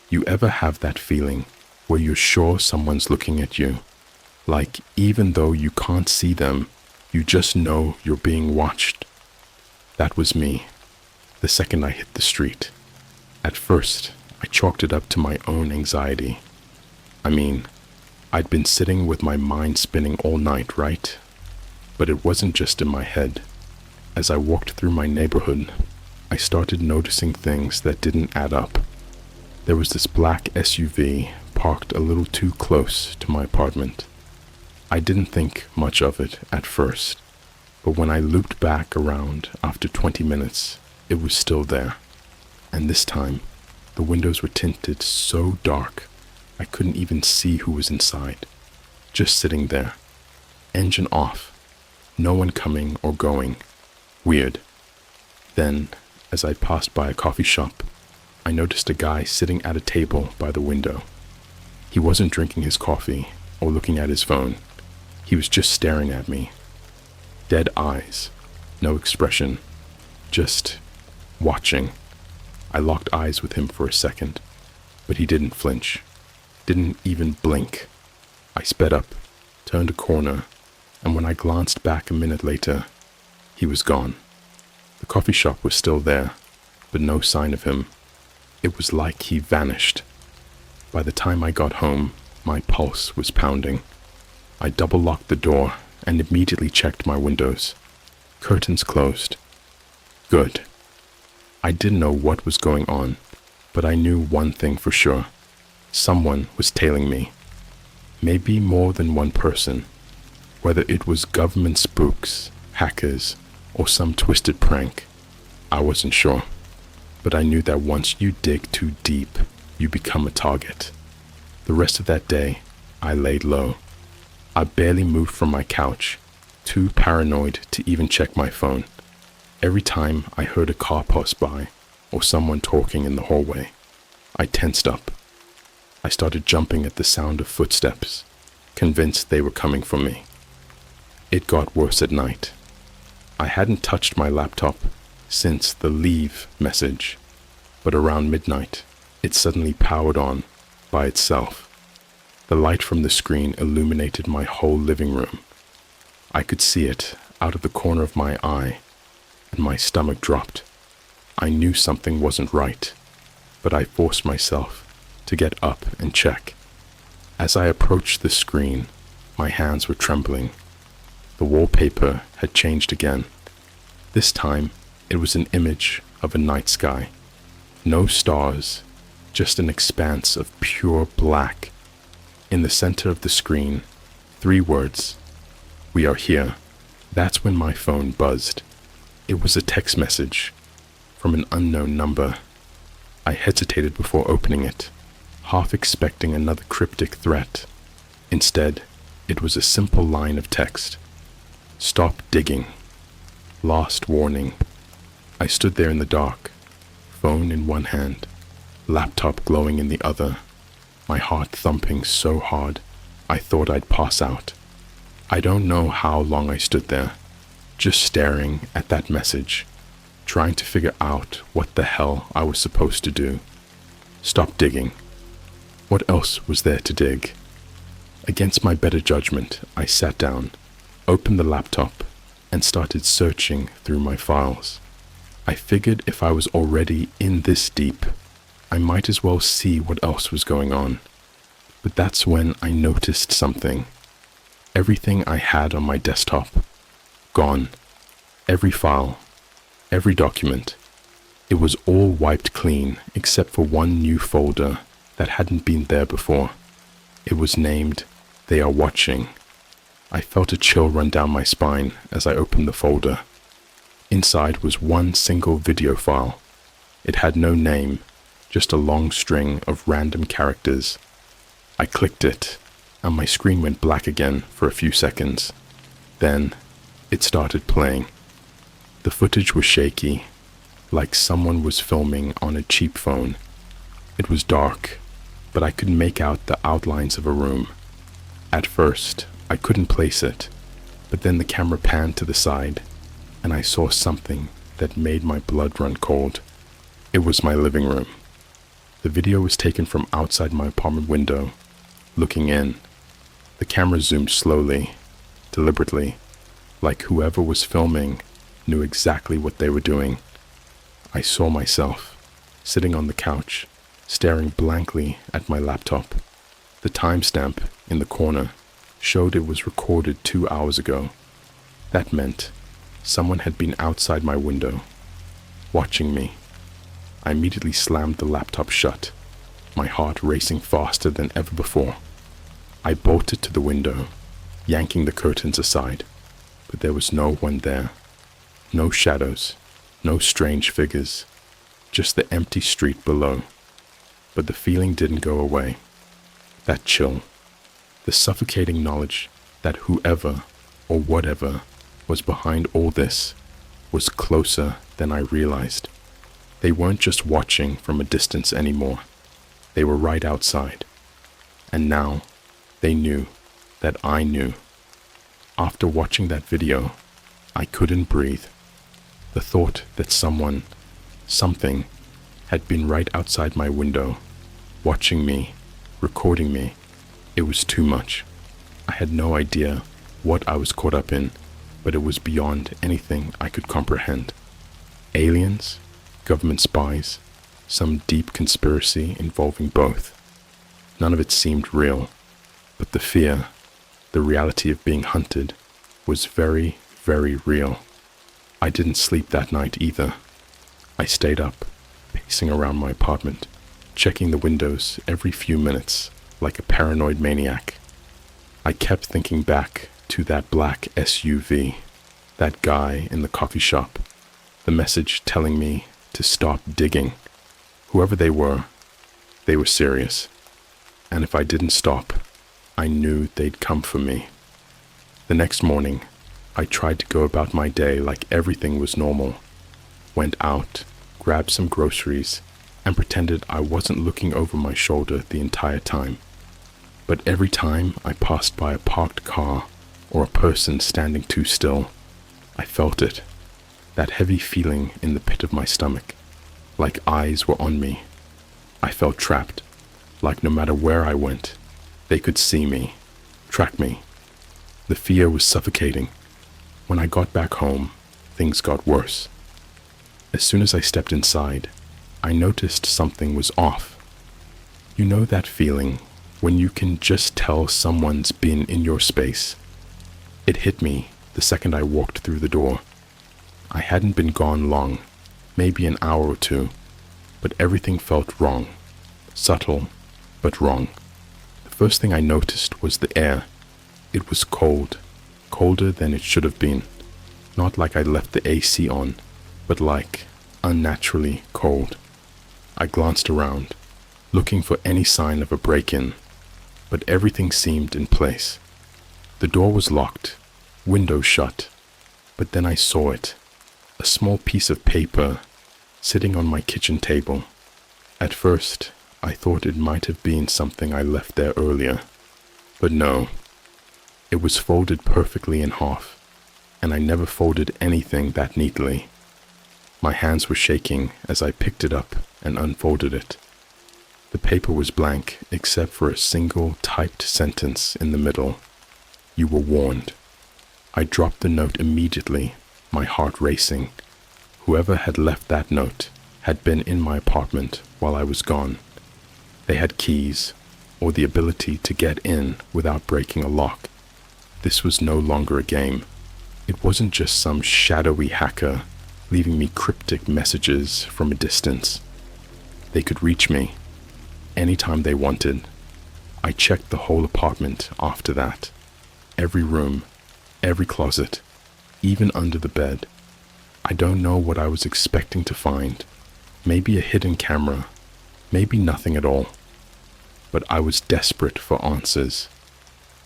You ever have that feeling where you're sure someone's looking at you? Like even though you can't see them, you just know you're being watched. That was me, the second I hit the street. At first, I chalked it up to my own anxiety. I mean, I'd been sitting with my mind spinning all night, right? But it wasn't just in my head. As I walked through my neighborhood, I started noticing things that didn't add up. There was this black SUV parked a little too close to my apartment. I didn't think much of it at first, but when I looped back around after 20 minutes, it was still there. And this time, the windows were tinted so dark, I couldn't even see who was inside. Just sitting there, engine off, no one coming or going. Weird. Then, as I passed by a coffee shop, I noticed a guy sitting at a table by the window. He wasn't drinking his coffee or looking at his phone. He was just staring at me. Dead eyes, no expression, just watching. I locked eyes with him for a second, but he didn't flinch, didn't even blink. I sped up, turned a corner, and when I glanced back a minute later, he was gone. The coffee shop was still there, but no sign of him. It was like he vanished. By the time I got home, my pulse was pounding. I double-locked the door and immediately checked my windows. Curtains closed. Good. I didn't know what was going on, but I knew one thing for sure. Someone was tailing me. Maybe more than one person. Whether it was government spooks, hackers, or some twisted prank, I wasn't sure. But I knew that once you dig too deep, you become a target. The rest of that day, I laid low. I barely moved from my couch, too paranoid to even check my phone. Every time I heard a car pass by or someone talking in the hallway, I tensed up. I started jumping at the sound of footsteps, convinced they were coming for me. It got worse at night. I hadn't touched my laptop since the leave message, but around midnight, it suddenly powered on by itself. The light from the screen illuminated my whole living room. I could see it out of the corner of my eye, and my stomach dropped. I knew something wasn't right, but I forced myself to get up and check. As I approached the screen, my hands were trembling. The wallpaper had changed again. This time, it was an image of a night sky. No stars, just an expanse of pure black. In the center of the screen, 3 words, "We are here." That's when my phone buzzed. It was a text message from an unknown number. I hesitated before opening it, half expecting another cryptic threat. Instead, it was a simple line of text. "Stop digging. Last warning." I stood there in the dark, phone in one hand, laptop glowing in the other, my heart thumping so hard I thought I'd pass out. I don't know how long I stood there, just staring at that message, trying to figure out what the hell I was supposed to do. Stop digging. What else was there to dig? Against my better judgment, I sat down, opened the laptop, and started searching through my files. I figured if I was already in this deep, I might as well see what else was going on. But that's when I noticed something. Everything I had on my desktop, gone. Every file, every document. It was all wiped clean except for one new folder that hadn't been there before. It was named "They Are Watching." I felt a chill run down my spine as I opened the folder. Inside was one single video file. It had no name, just a long string of random characters. I clicked it, and my screen went black again for a few seconds. Then, it started playing. The footage was shaky, like someone was filming on a cheap phone. It was dark, but I could make out the outlines of a room. At first, I couldn't place it, but then the camera panned to the side, and I saw something that made my blood run cold. It was my living room. The video was taken from outside my apartment window, looking in. The camera zoomed slowly, deliberately, like whoever was filming knew exactly what they were doing. I saw myself, sitting on the couch, staring blankly at my laptop. The timestamp in the corner showed it was recorded 2 hours ago. That meant someone had been outside my window, watching me. I immediately slammed the laptop shut, my heart racing faster than ever before. I bolted to the window, yanking the curtains aside, but there was no one there. No shadows, no strange figures, just the empty street below. But the feeling didn't go away. That chill, the suffocating knowledge that whoever or whatever was behind all this was closer than I realized. They weren't just watching from a distance anymore. They were right outside. And now, they knew that I knew. After watching that video, I couldn't breathe. The thought that something, had been right outside my window, watching me, recording me, it was too much. I had no idea what I was caught up in, but it was beyond anything I could comprehend. Aliens? Government spies? Some deep conspiracy involving both? None of it seemed real, but the fear, the reality of being hunted, was very, very real. I didn't sleep that night either. I stayed up, pacing around my apartment, checking the windows every few minutes like a paranoid maniac. I kept thinking back to that black SUV, that guy in the coffee shop, the message telling me to stop digging. Whoever they were serious. And if I didn't stop, I knew they'd come for me. The next morning, I tried to go about my day like everything was normal. Went out, grabbed some groceries, and pretended I wasn't looking over my shoulder the entire time. But every time I passed by a parked car or a person standing too still, I felt it. That heavy feeling in the pit of my stomach, like eyes were on me. I felt trapped, like no matter where I went, they could see me, track me. The fear was suffocating. When I got back home, things got worse. As soon as I stepped inside, I noticed something was off. You know that feeling when you can just tell someone's been in your space. It hit me the second I walked through the door. I hadn't been gone long, maybe an hour or two, but everything felt wrong. Subtle, but wrong. The first thing I noticed was the air. It was cold, colder than it should have been. Not like I left the AC on, but like unnaturally cold. I glanced around, looking for any sign of a break-in, but everything seemed in place. The door was locked, window shut, but then I saw it, a small piece of paper sitting on my kitchen table. At first, I thought it might have been something I left there earlier, but no. It was folded perfectly in half, and I never folded anything that neatly. My hands were shaking as I picked it up and unfolded it. The paper was blank except for a single typed sentence in the middle. You were warned. I dropped the note immediately, my heart racing. Whoever had left that note had been in my apartment while I was gone. They had keys, or the ability to get in without breaking a lock. This was no longer a game. It wasn't just some shadowy hacker leaving me cryptic messages from a distance. They could reach me anytime they wanted. I checked the whole apartment after that. Every room, every closet, even under the bed. I don't know what I was expecting to find. Maybe a hidden camera, maybe nothing at all. But I was desperate for answers.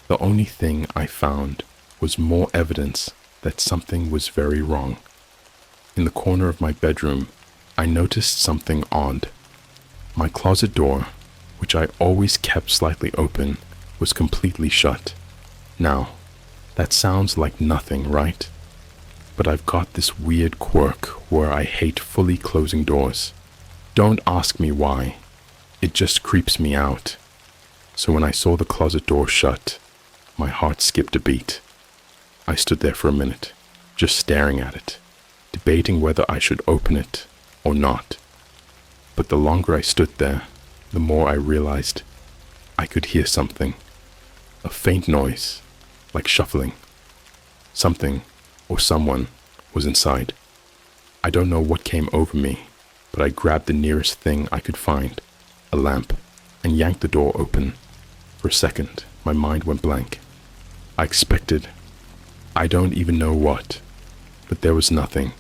The only thing I found was more evidence that something was very wrong. In the corner of my bedroom, I noticed something odd. My closet door, which I always kept slightly open, was completely shut. Now, that sounds like nothing, right? But I've got this weird quirk where I hate fully closing doors. Don't ask me why. It just creeps me out. So when I saw the closet door shut, my heart skipped a beat. I stood there for a minute, just staring at it, debating whether I should open it or not. But the longer I stood there, the more I realized I could hear something. A faint noise, like shuffling. Something, or someone, was inside. I don't know what came over me, but I grabbed the nearest thing I could find, a lamp, and yanked the door open. For a second, my mind went blank. I expected, I don't even know what, but there was nothing.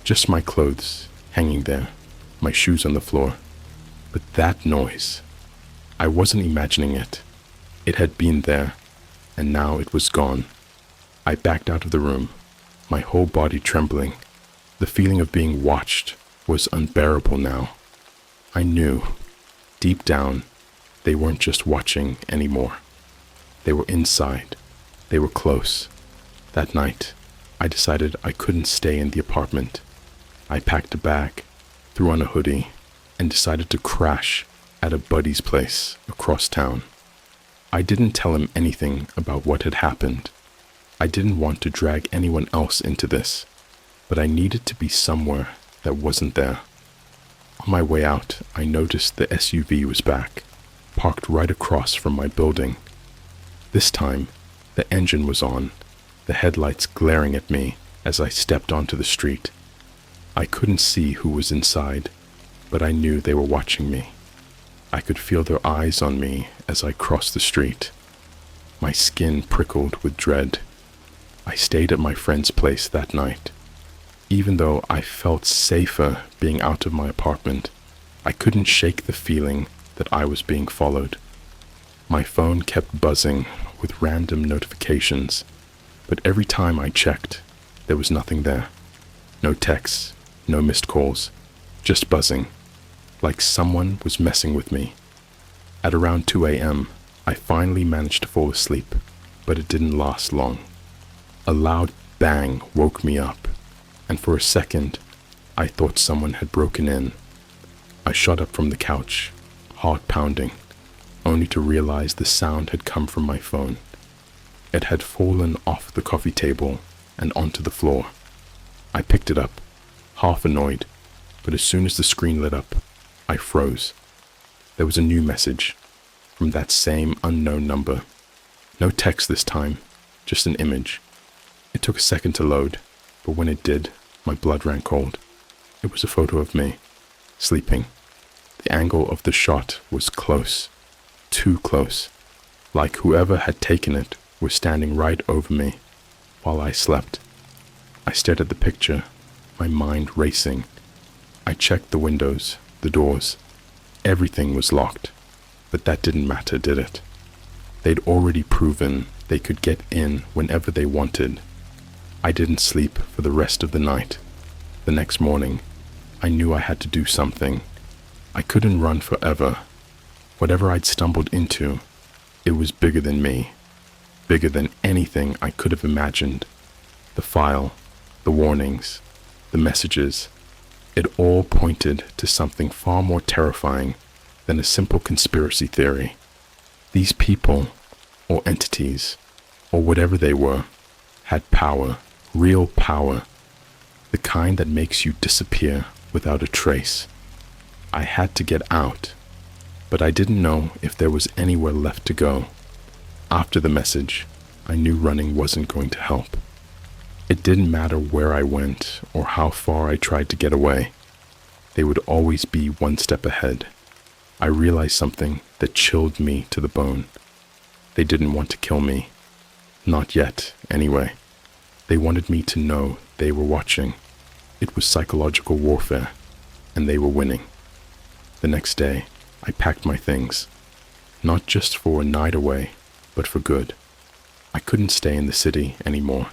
Just my clothes hanging there, my shoes on the floor. But that noise, I wasn't imagining it. It had been there, and now it was gone. I backed out of the room, my whole body trembling. The feeling of being watched was unbearable now. I knew, deep down, they weren't just watching anymore. They were inside. They were close. That night, I decided I couldn't stay in the apartment. I packed a bag, threw on a hoodie, and decided to crash at a buddy's place across town. I didn't tell him anything about what had happened. I didn't want to drag anyone else into this, but I needed to be somewhere that wasn't there. On my way out, I noticed the SUV was back, parked right across from my building. This time, the engine was on, the headlights glaring at me as I stepped onto the street. I couldn't see who was inside, but I knew they were watching me. I could feel their eyes on me as I crossed the street. My skin prickled with dread. I stayed at my friend's place that night. Even though I felt safer being out of my apartment, I couldn't shake the feeling that I was being followed. My phone kept buzzing with random notifications, but every time I checked, there was nothing there. No texts, no missed calls, just buzzing, like someone was messing with me. At around 2 a.m., I finally managed to fall asleep, but it didn't last long. A loud bang woke me up, and for a second, I thought someone had broken in. I shot up from the couch, heart pounding, only to realize the sound had come from my phone. It had fallen off the coffee table and onto the floor. I picked it up, half annoyed, but as soon as the screen lit up, I froze. There was a new message. from that same unknown number. No text this time, just an image. It took a second to load, but when it did, my blood ran cold. It was a photo of me, sleeping. The angle of the shot was close, too close, like whoever had taken it was standing right over me while I slept. I stared at the picture, my mind racing. I checked the windows, the doors. Everything was locked, but that didn't matter, did it? They'd already proven they could get in whenever they wanted. I didn't sleep for the rest of the night. The next morning, I knew I had to do something. I couldn't run forever. Whatever I'd stumbled into, it was bigger than me, bigger than anything I could have imagined. The file, the warnings, the messages, it all pointed to something far more terrifying than a simple conspiracy theory. These people, or entities, or whatever they were, had power, real power, the kind that makes you disappear without a trace. I had to get out, but I didn't know if there was anywhere left to go. After the message, I knew running wasn't going to help. It didn't matter where I went or how far I tried to get away. They would always be one step ahead. I realized something that chilled me to the bone. They didn't want to kill me. Not yet, anyway. They wanted me to know they were watching. It was psychological warfare, and they were winning. The next day, I packed my things, not just for a night away, but for good. I couldn't stay in the city anymore.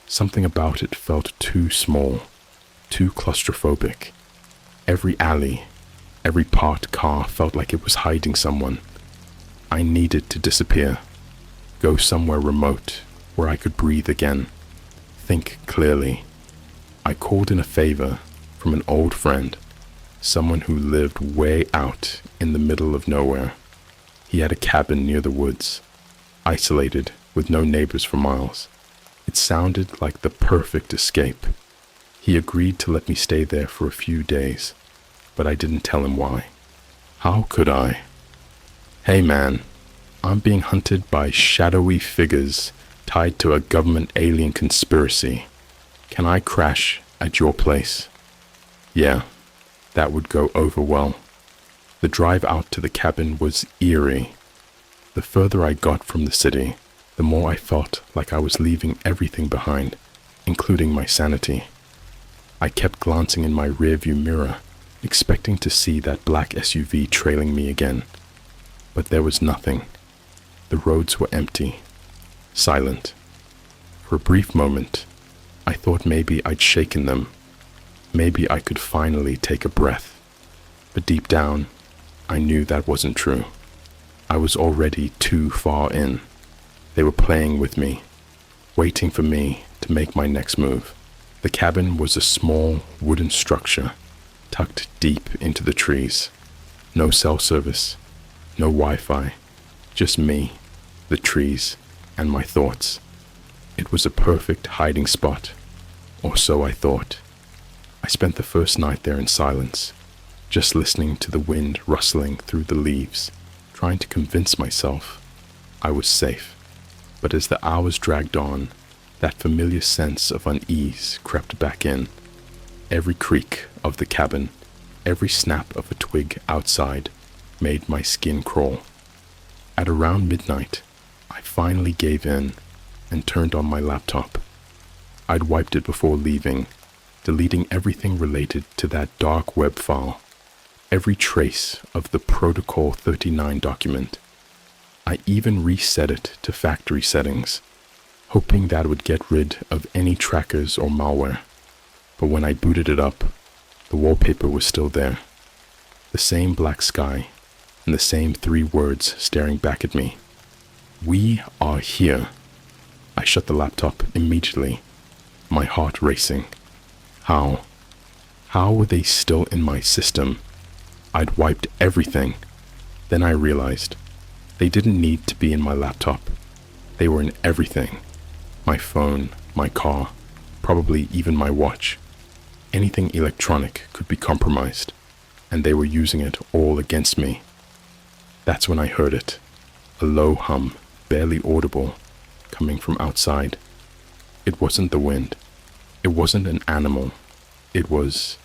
Something about it felt too small, too claustrophobic. Every alley, every parked car felt like it was hiding someone. I needed to disappear, go somewhere remote where I could breathe again, think clearly. I called in a favor from an old friend, someone who lived way out in the middle of nowhere. He had a cabin near the woods, isolated with no neighbors for miles. It sounded like the perfect escape. He agreed to let me stay there for a few days, but I didn't tell him why. How could I? Hey man, I'm being hunted by shadowy figures tied to a government alien conspiracy. Can I crash at your place? Yeah, that would go over well. The drive out to the cabin was eerie. The further I got from the city, the more I felt like I was leaving everything behind, including my sanity. I kept glancing in my rearview mirror, expecting to see that black SUV trailing me again. But there was nothing. The roads were empty, silent. For a brief moment, I thought maybe I'd shaken them. Maybe I could finally take a breath. But deep down, I knew that wasn't true. I was already too far in. They were playing with me, waiting for me to make my next move. The cabin was a small wooden structure, tucked deep into the trees. No cell service, no Wi-Fi, just me, the trees, and my thoughts. It was a perfect hiding spot, or so I thought. I spent the first night there in silence, just listening to the wind rustling through the leaves, trying to convince myself I was safe. But as the hours dragged on, that familiar sense of unease crept back in. Every creak of the cabin, every snap of a twig outside made my skin crawl. At around midnight, I finally gave in and turned on my laptop. I'd wiped it before leaving, deleting everything related to that dark web file, every trace of the Protocol 39 document. I even reset it to factory settings, hoping that would get rid of any trackers or malware. But when I booted it up, the wallpaper was still there. The same black sky and the same 3 words staring back at me. We are here. I shut the laptop immediately, my heart racing. How? How were they still in my system? I'd wiped everything. Then I realized they didn't need to be in my laptop. They were in everything. My phone, my car, probably even my watch. Anything electronic could be compromised, and they were using it all against me. That's when I heard it, a low hum, barely audible, coming from outside. It wasn't the wind. It wasn't an animal. It was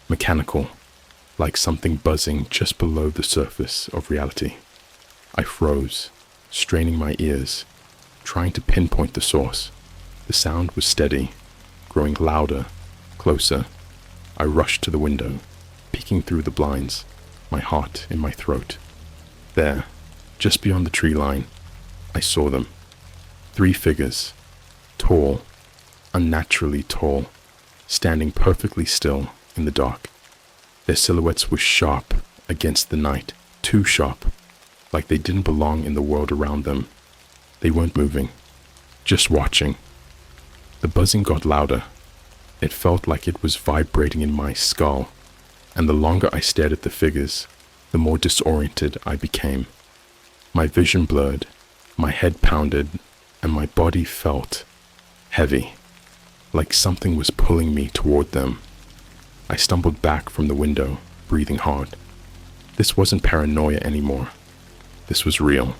mechanical, like something buzzing just below the surface of reality. I froze, straining my ears, trying to pinpoint the source. The sound was steady, growing louder, closer. I rushed to the window, peeking through the blinds, my heart in my throat. There, just beyond the tree line, I saw them. 3 figures, tall, unnaturally tall, standing perfectly still in the dark. Their silhouettes were sharp against the night, too sharp, like they didn't belong in the world around them. They weren't moving, just watching. The buzzing got louder. It felt like it was vibrating in my skull, and the longer I stared at the figures, the more disoriented I became. My vision blurred, my head pounded, and my body felt heavy, like something was pulling me toward them. I stumbled back from the window, breathing hard. This wasn't paranoia anymore. This was real.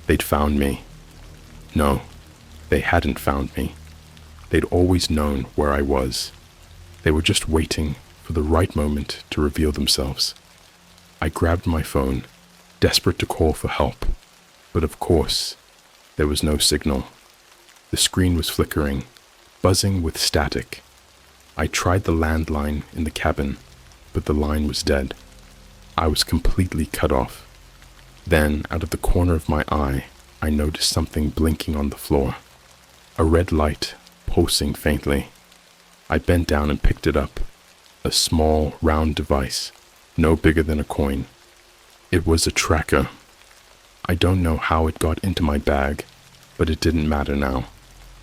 They'd found me. No, they hadn't found me. They'd always known where I was. They were just waiting for the right moment to reveal themselves. I grabbed my phone, desperate to call for help, but of course, there was no signal. The screen was flickering, buzzing with static. I tried the landline in the cabin, but the line was dead. I was completely cut off. Then, out of the corner of my eye, I noticed something blinking on the floor. A red light, pulsing faintly. I bent down and picked it up. A small, round device, no bigger than a coin. It was a tracker. I don't know how it got into my bag, but it didn't matter now.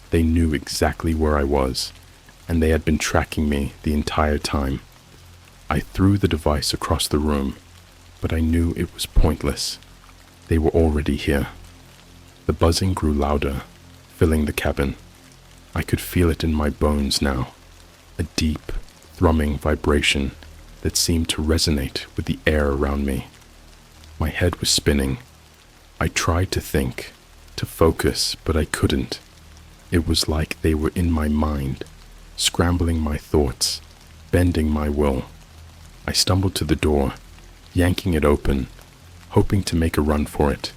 They knew exactly where I was, and they had been tracking me the entire time. I threw the device across the room, but I knew it was pointless. They were already here. The buzzing grew louder, filling the cabin. I could feel it in my bones now, a deep, thrumming vibration that seemed to resonate with the air around me. My head was spinning. I tried to think, to focus, but I couldn't. It was like they were in my mind, scrambling my thoughts, bending my will. I stumbled to the door, yanking it open, hoping to make a run for it.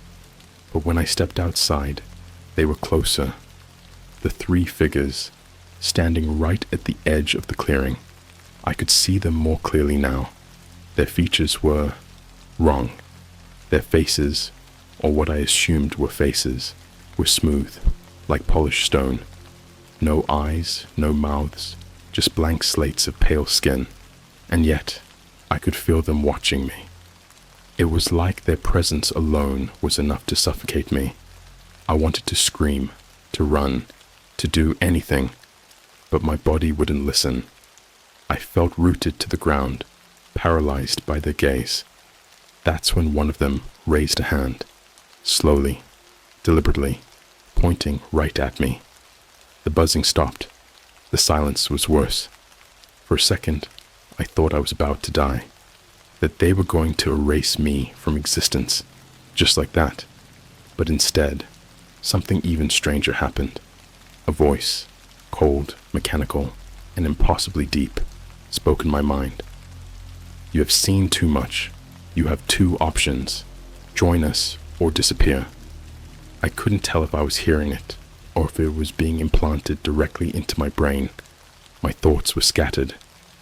But when I stepped outside, they were closer. The 3 figures, standing right at the edge of the clearing. I could see them more clearly now. Their features were wrong. Their faces, or what I assumed were faces, were smooth, like polished stone. No eyes, no mouths, just blank slates of pale skin. And yet, I could feel them watching me. It was like their presence alone was enough to suffocate me. I wanted to scream, to run, to do anything, but my body wouldn't listen. I felt rooted to the ground, paralyzed by their gaze. That's when one of them raised a hand, slowly, deliberately, pointing right at me. The buzzing stopped. The silence was worse. For a second, I thought I was about to die, that they were going to erase me from existence, just like that. But instead, something even stranger happened. A voice, cold, mechanical, and impossibly deep, spoke in my mind. You have seen too much. You have 2 options. Join us or disappear. I couldn't tell if I was hearing it or if it was being implanted directly into my brain. My thoughts were scattered,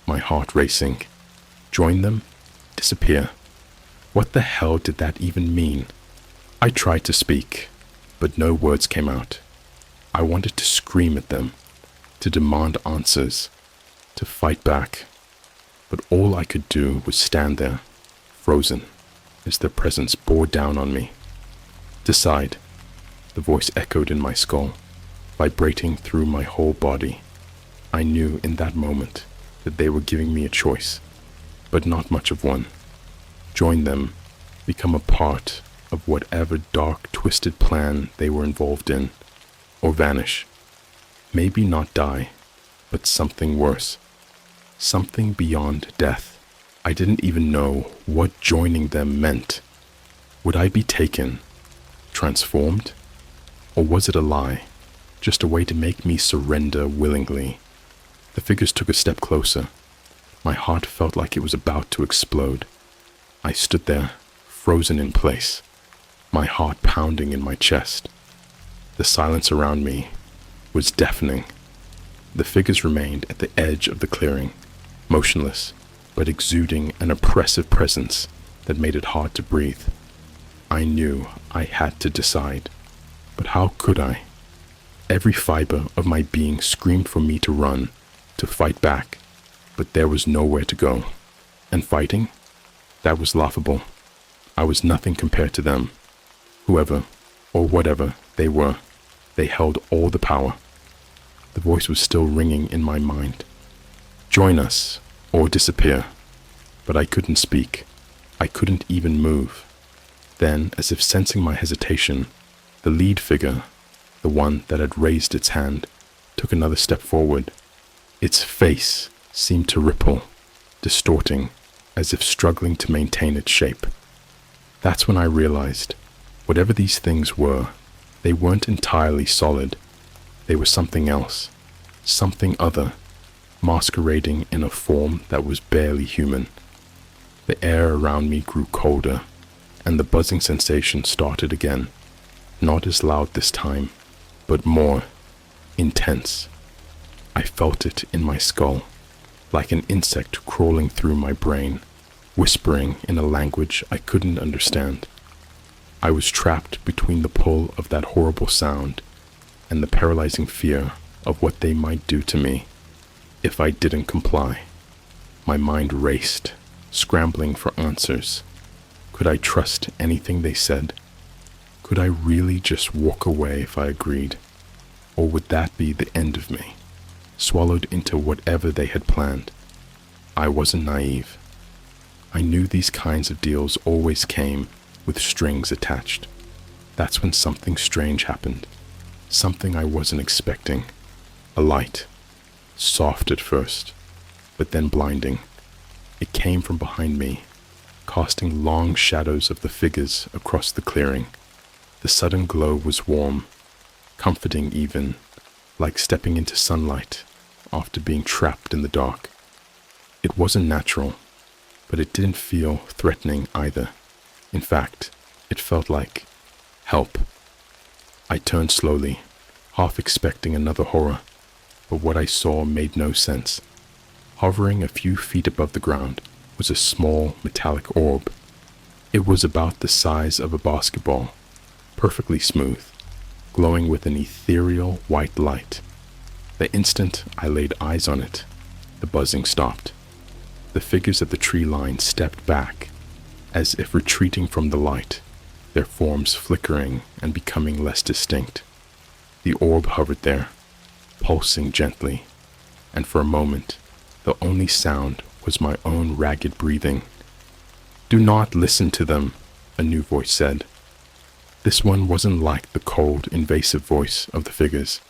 my heart racing. Join them? Disappear? What the hell did that even mean? I tried to speak, but no words came out. I wanted to scream at them, to demand answers, to fight back. But all I could do was stand there, frozen, as their presence bore down on me. Decide, the voice echoed in my skull, vibrating through my whole body. I knew in that moment that they were giving me a choice, but not much of one. Join them, become a part of whatever dark, twisted plan they were involved in, or vanish. Maybe not die, but something worse. Something beyond death. I didn't even know what joining them meant. Would I be taken, transformed? Or was it a lie, just a way to make me surrender willingly? The figures took a step closer. My heart felt like it was about to explode. I stood there, frozen in place, my heart pounding in my chest. The silence around me was deafening. The figures remained at the edge of the clearing, motionless, but exuding an oppressive presence that made it hard to breathe. I knew I had to decide, but how could I? Every fiber of my being screamed for me to run, to fight back, but there was nowhere to go. And fighting? That was laughable. I was nothing compared to them. Whoever, or whatever they were, they held all the power. The voice was still ringing in my mind. Join us, or disappear. But I couldn't speak. I couldn't even move. Then, as if sensing my hesitation, the lead figure, the one that had raised its hand, took another step forward. Its face seemed to ripple, distorting, as if struggling to maintain its shape. That's when I realized, whatever these things were, they weren't entirely solid. They were something else, something other, masquerading in a form that was barely human. The air around me grew colder, and the buzzing sensation started again, not as loud this time, but more intense. I felt it in my skull, like an insect crawling through my brain, whispering in a language I couldn't understand. I was trapped between the pull of that horrible sound and the paralyzing fear of what they might do to me if I didn't comply. My mind raced, scrambling for answers. Could I trust anything they said? Could I really just walk away if I agreed? Or would that be the end of me, swallowed into whatever they had planned? I wasn't naive. I knew these kinds of deals always came with strings attached. That's when something strange happened, something I wasn't expecting. A light, soft at first, but then blinding. It came from behind me, casting long shadows of the figures across the clearing. The sudden glow was warm, comforting even, like stepping into sunlight after being trapped in the dark. It wasn't natural, but it didn't feel threatening either. In fact, it felt like help. I turned slowly, half expecting another horror, but what I saw made no sense. Hovering a few feet above the ground was a small metallic orb. It was about the size of a basketball, perfectly smooth, glowing with an ethereal white light. The instant I laid eyes on it, the buzzing stopped. The figures at the tree line stepped back, as if retreating from the light, their forms flickering and becoming less distinct. The orb hovered there, pulsing gently, and for a moment, the only sound was my own ragged breathing. "Do not listen to them," a new voice said. This one wasn't like the cold, invasive voice of the figures.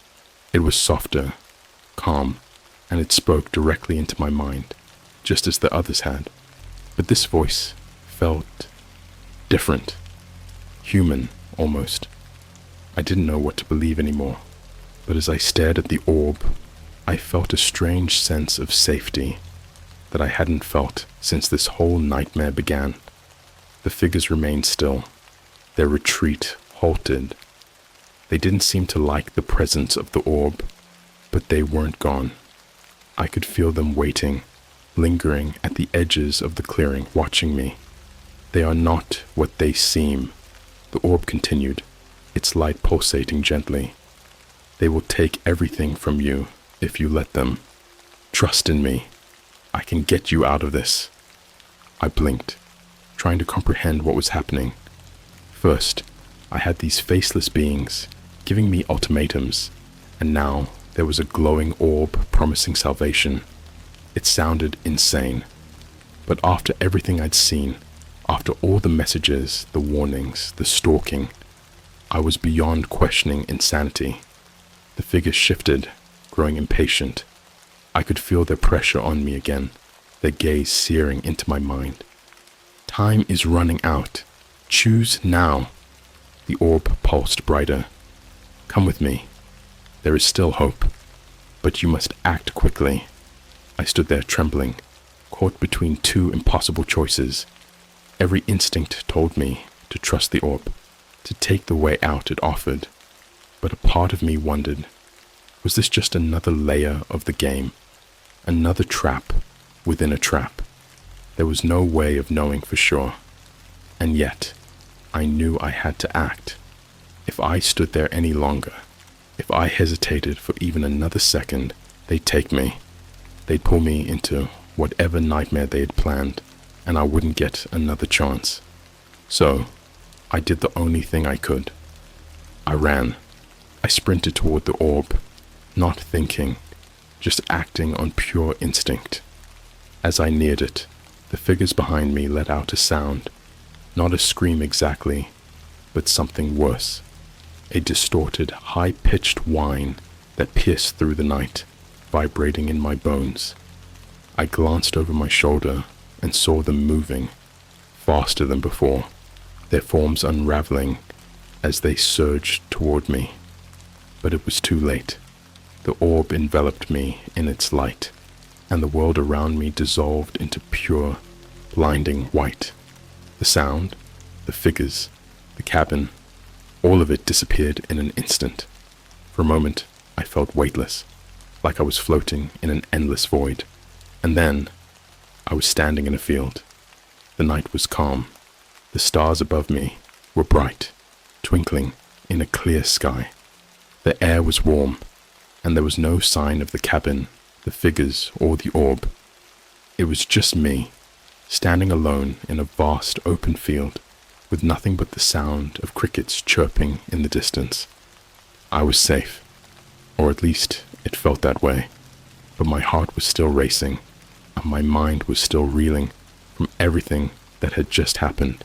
It was softer, calm, and it spoke directly into my mind, just as the others had. But this voice felt different, human almost. I didn't know what to believe anymore, but as I stared at the orb, I felt a strange sense of safety that I hadn't felt since this whole nightmare began. The figures remained still, their retreat halted. They didn't seem to like the presence of the orb, but they weren't gone. I could feel them waiting, lingering at the edges of the clearing, watching me. "They are not what they seem," the orb continued, its light pulsating gently. "They will take everything from you if you let them. Trust in me. I can get you out of this." I blinked, trying to comprehend what was happening. First, I had these faceless beings giving me ultimatums, and now there was a glowing orb promising salvation. It sounded insane. But after everything I'd seen, after all the messages, the warnings, the stalking, I was beyond questioning insanity. The figures shifted, growing impatient. I could feel their pressure on me again, their gaze searing into my mind. "Time is running out. Choose now. The orb pulsed brighter. Come with me. There is still hope, but you must act quickly. I stood there trembling, caught between two impossible choices. Every instinct told me to trust the orb, to take the way out it offered. But a part of me wondered, was this just another layer of the game? Another trap within a trap? There was no way of knowing for sure. And yet, I knew I had to act. If I stood there any longer, if I hesitated for even another second, they'd take me. They'd pull me into whatever nightmare they had planned, and I wouldn't get another chance. So, I did the only thing I could. I ran. I sprinted toward the orb, not thinking, just acting on pure instinct. As I neared it, the figures behind me let out a sound, not a scream exactly, but something worse. A distorted, high-pitched whine that pierced through the night, vibrating in my bones. I glanced over my shoulder and saw them moving, faster than before, their forms unraveling as they surged toward me. But it was too late. The orb enveloped me in its light, and the world around me dissolved into pure, blinding white. The sound, the figures, the cabin, all of it disappeared in an instant. For a moment, I felt weightless, like I was floating in an endless void. And then, I was standing in a field. The night was calm. The stars above me were bright, twinkling in a clear sky. The air was warm, and there was no sign of the cabin, the figures, or the orb. It was just me, standing alone in a vast open field, with nothing but the sound of crickets chirping in the distance. I was safe, or at least it felt that way, but my heart was still racing, and my mind was still reeling from everything that had just happened.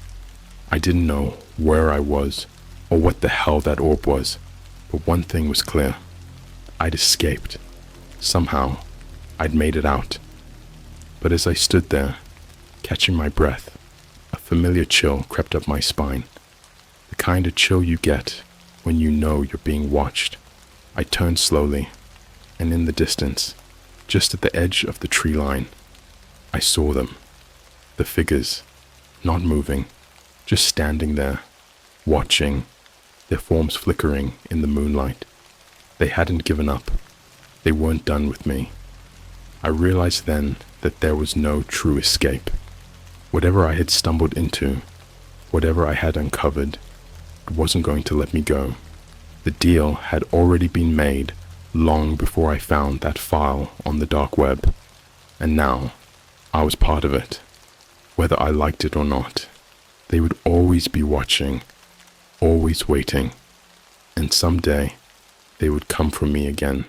I didn't know where I was, or what the hell that orb was, but one thing was clear. I'd escaped. Somehow, I'd made it out. But as I stood there, catching my breath, a familiar chill crept up my spine. The kind of chill you get when you know you're being watched. I turned slowly, and in the distance, just at the edge of the tree line, I saw them. The figures, not moving, just standing there, watching, their forms flickering in the moonlight. They hadn't given up. They weren't done with me. I realized then that there was no true escape. Whatever I had stumbled into, whatever I had uncovered, it wasn't going to let me go. The deal had already been made long before I found that file on the dark web, and now I was part of it. Whether I liked it or not, they would always be watching, always waiting, and someday they would come for me again.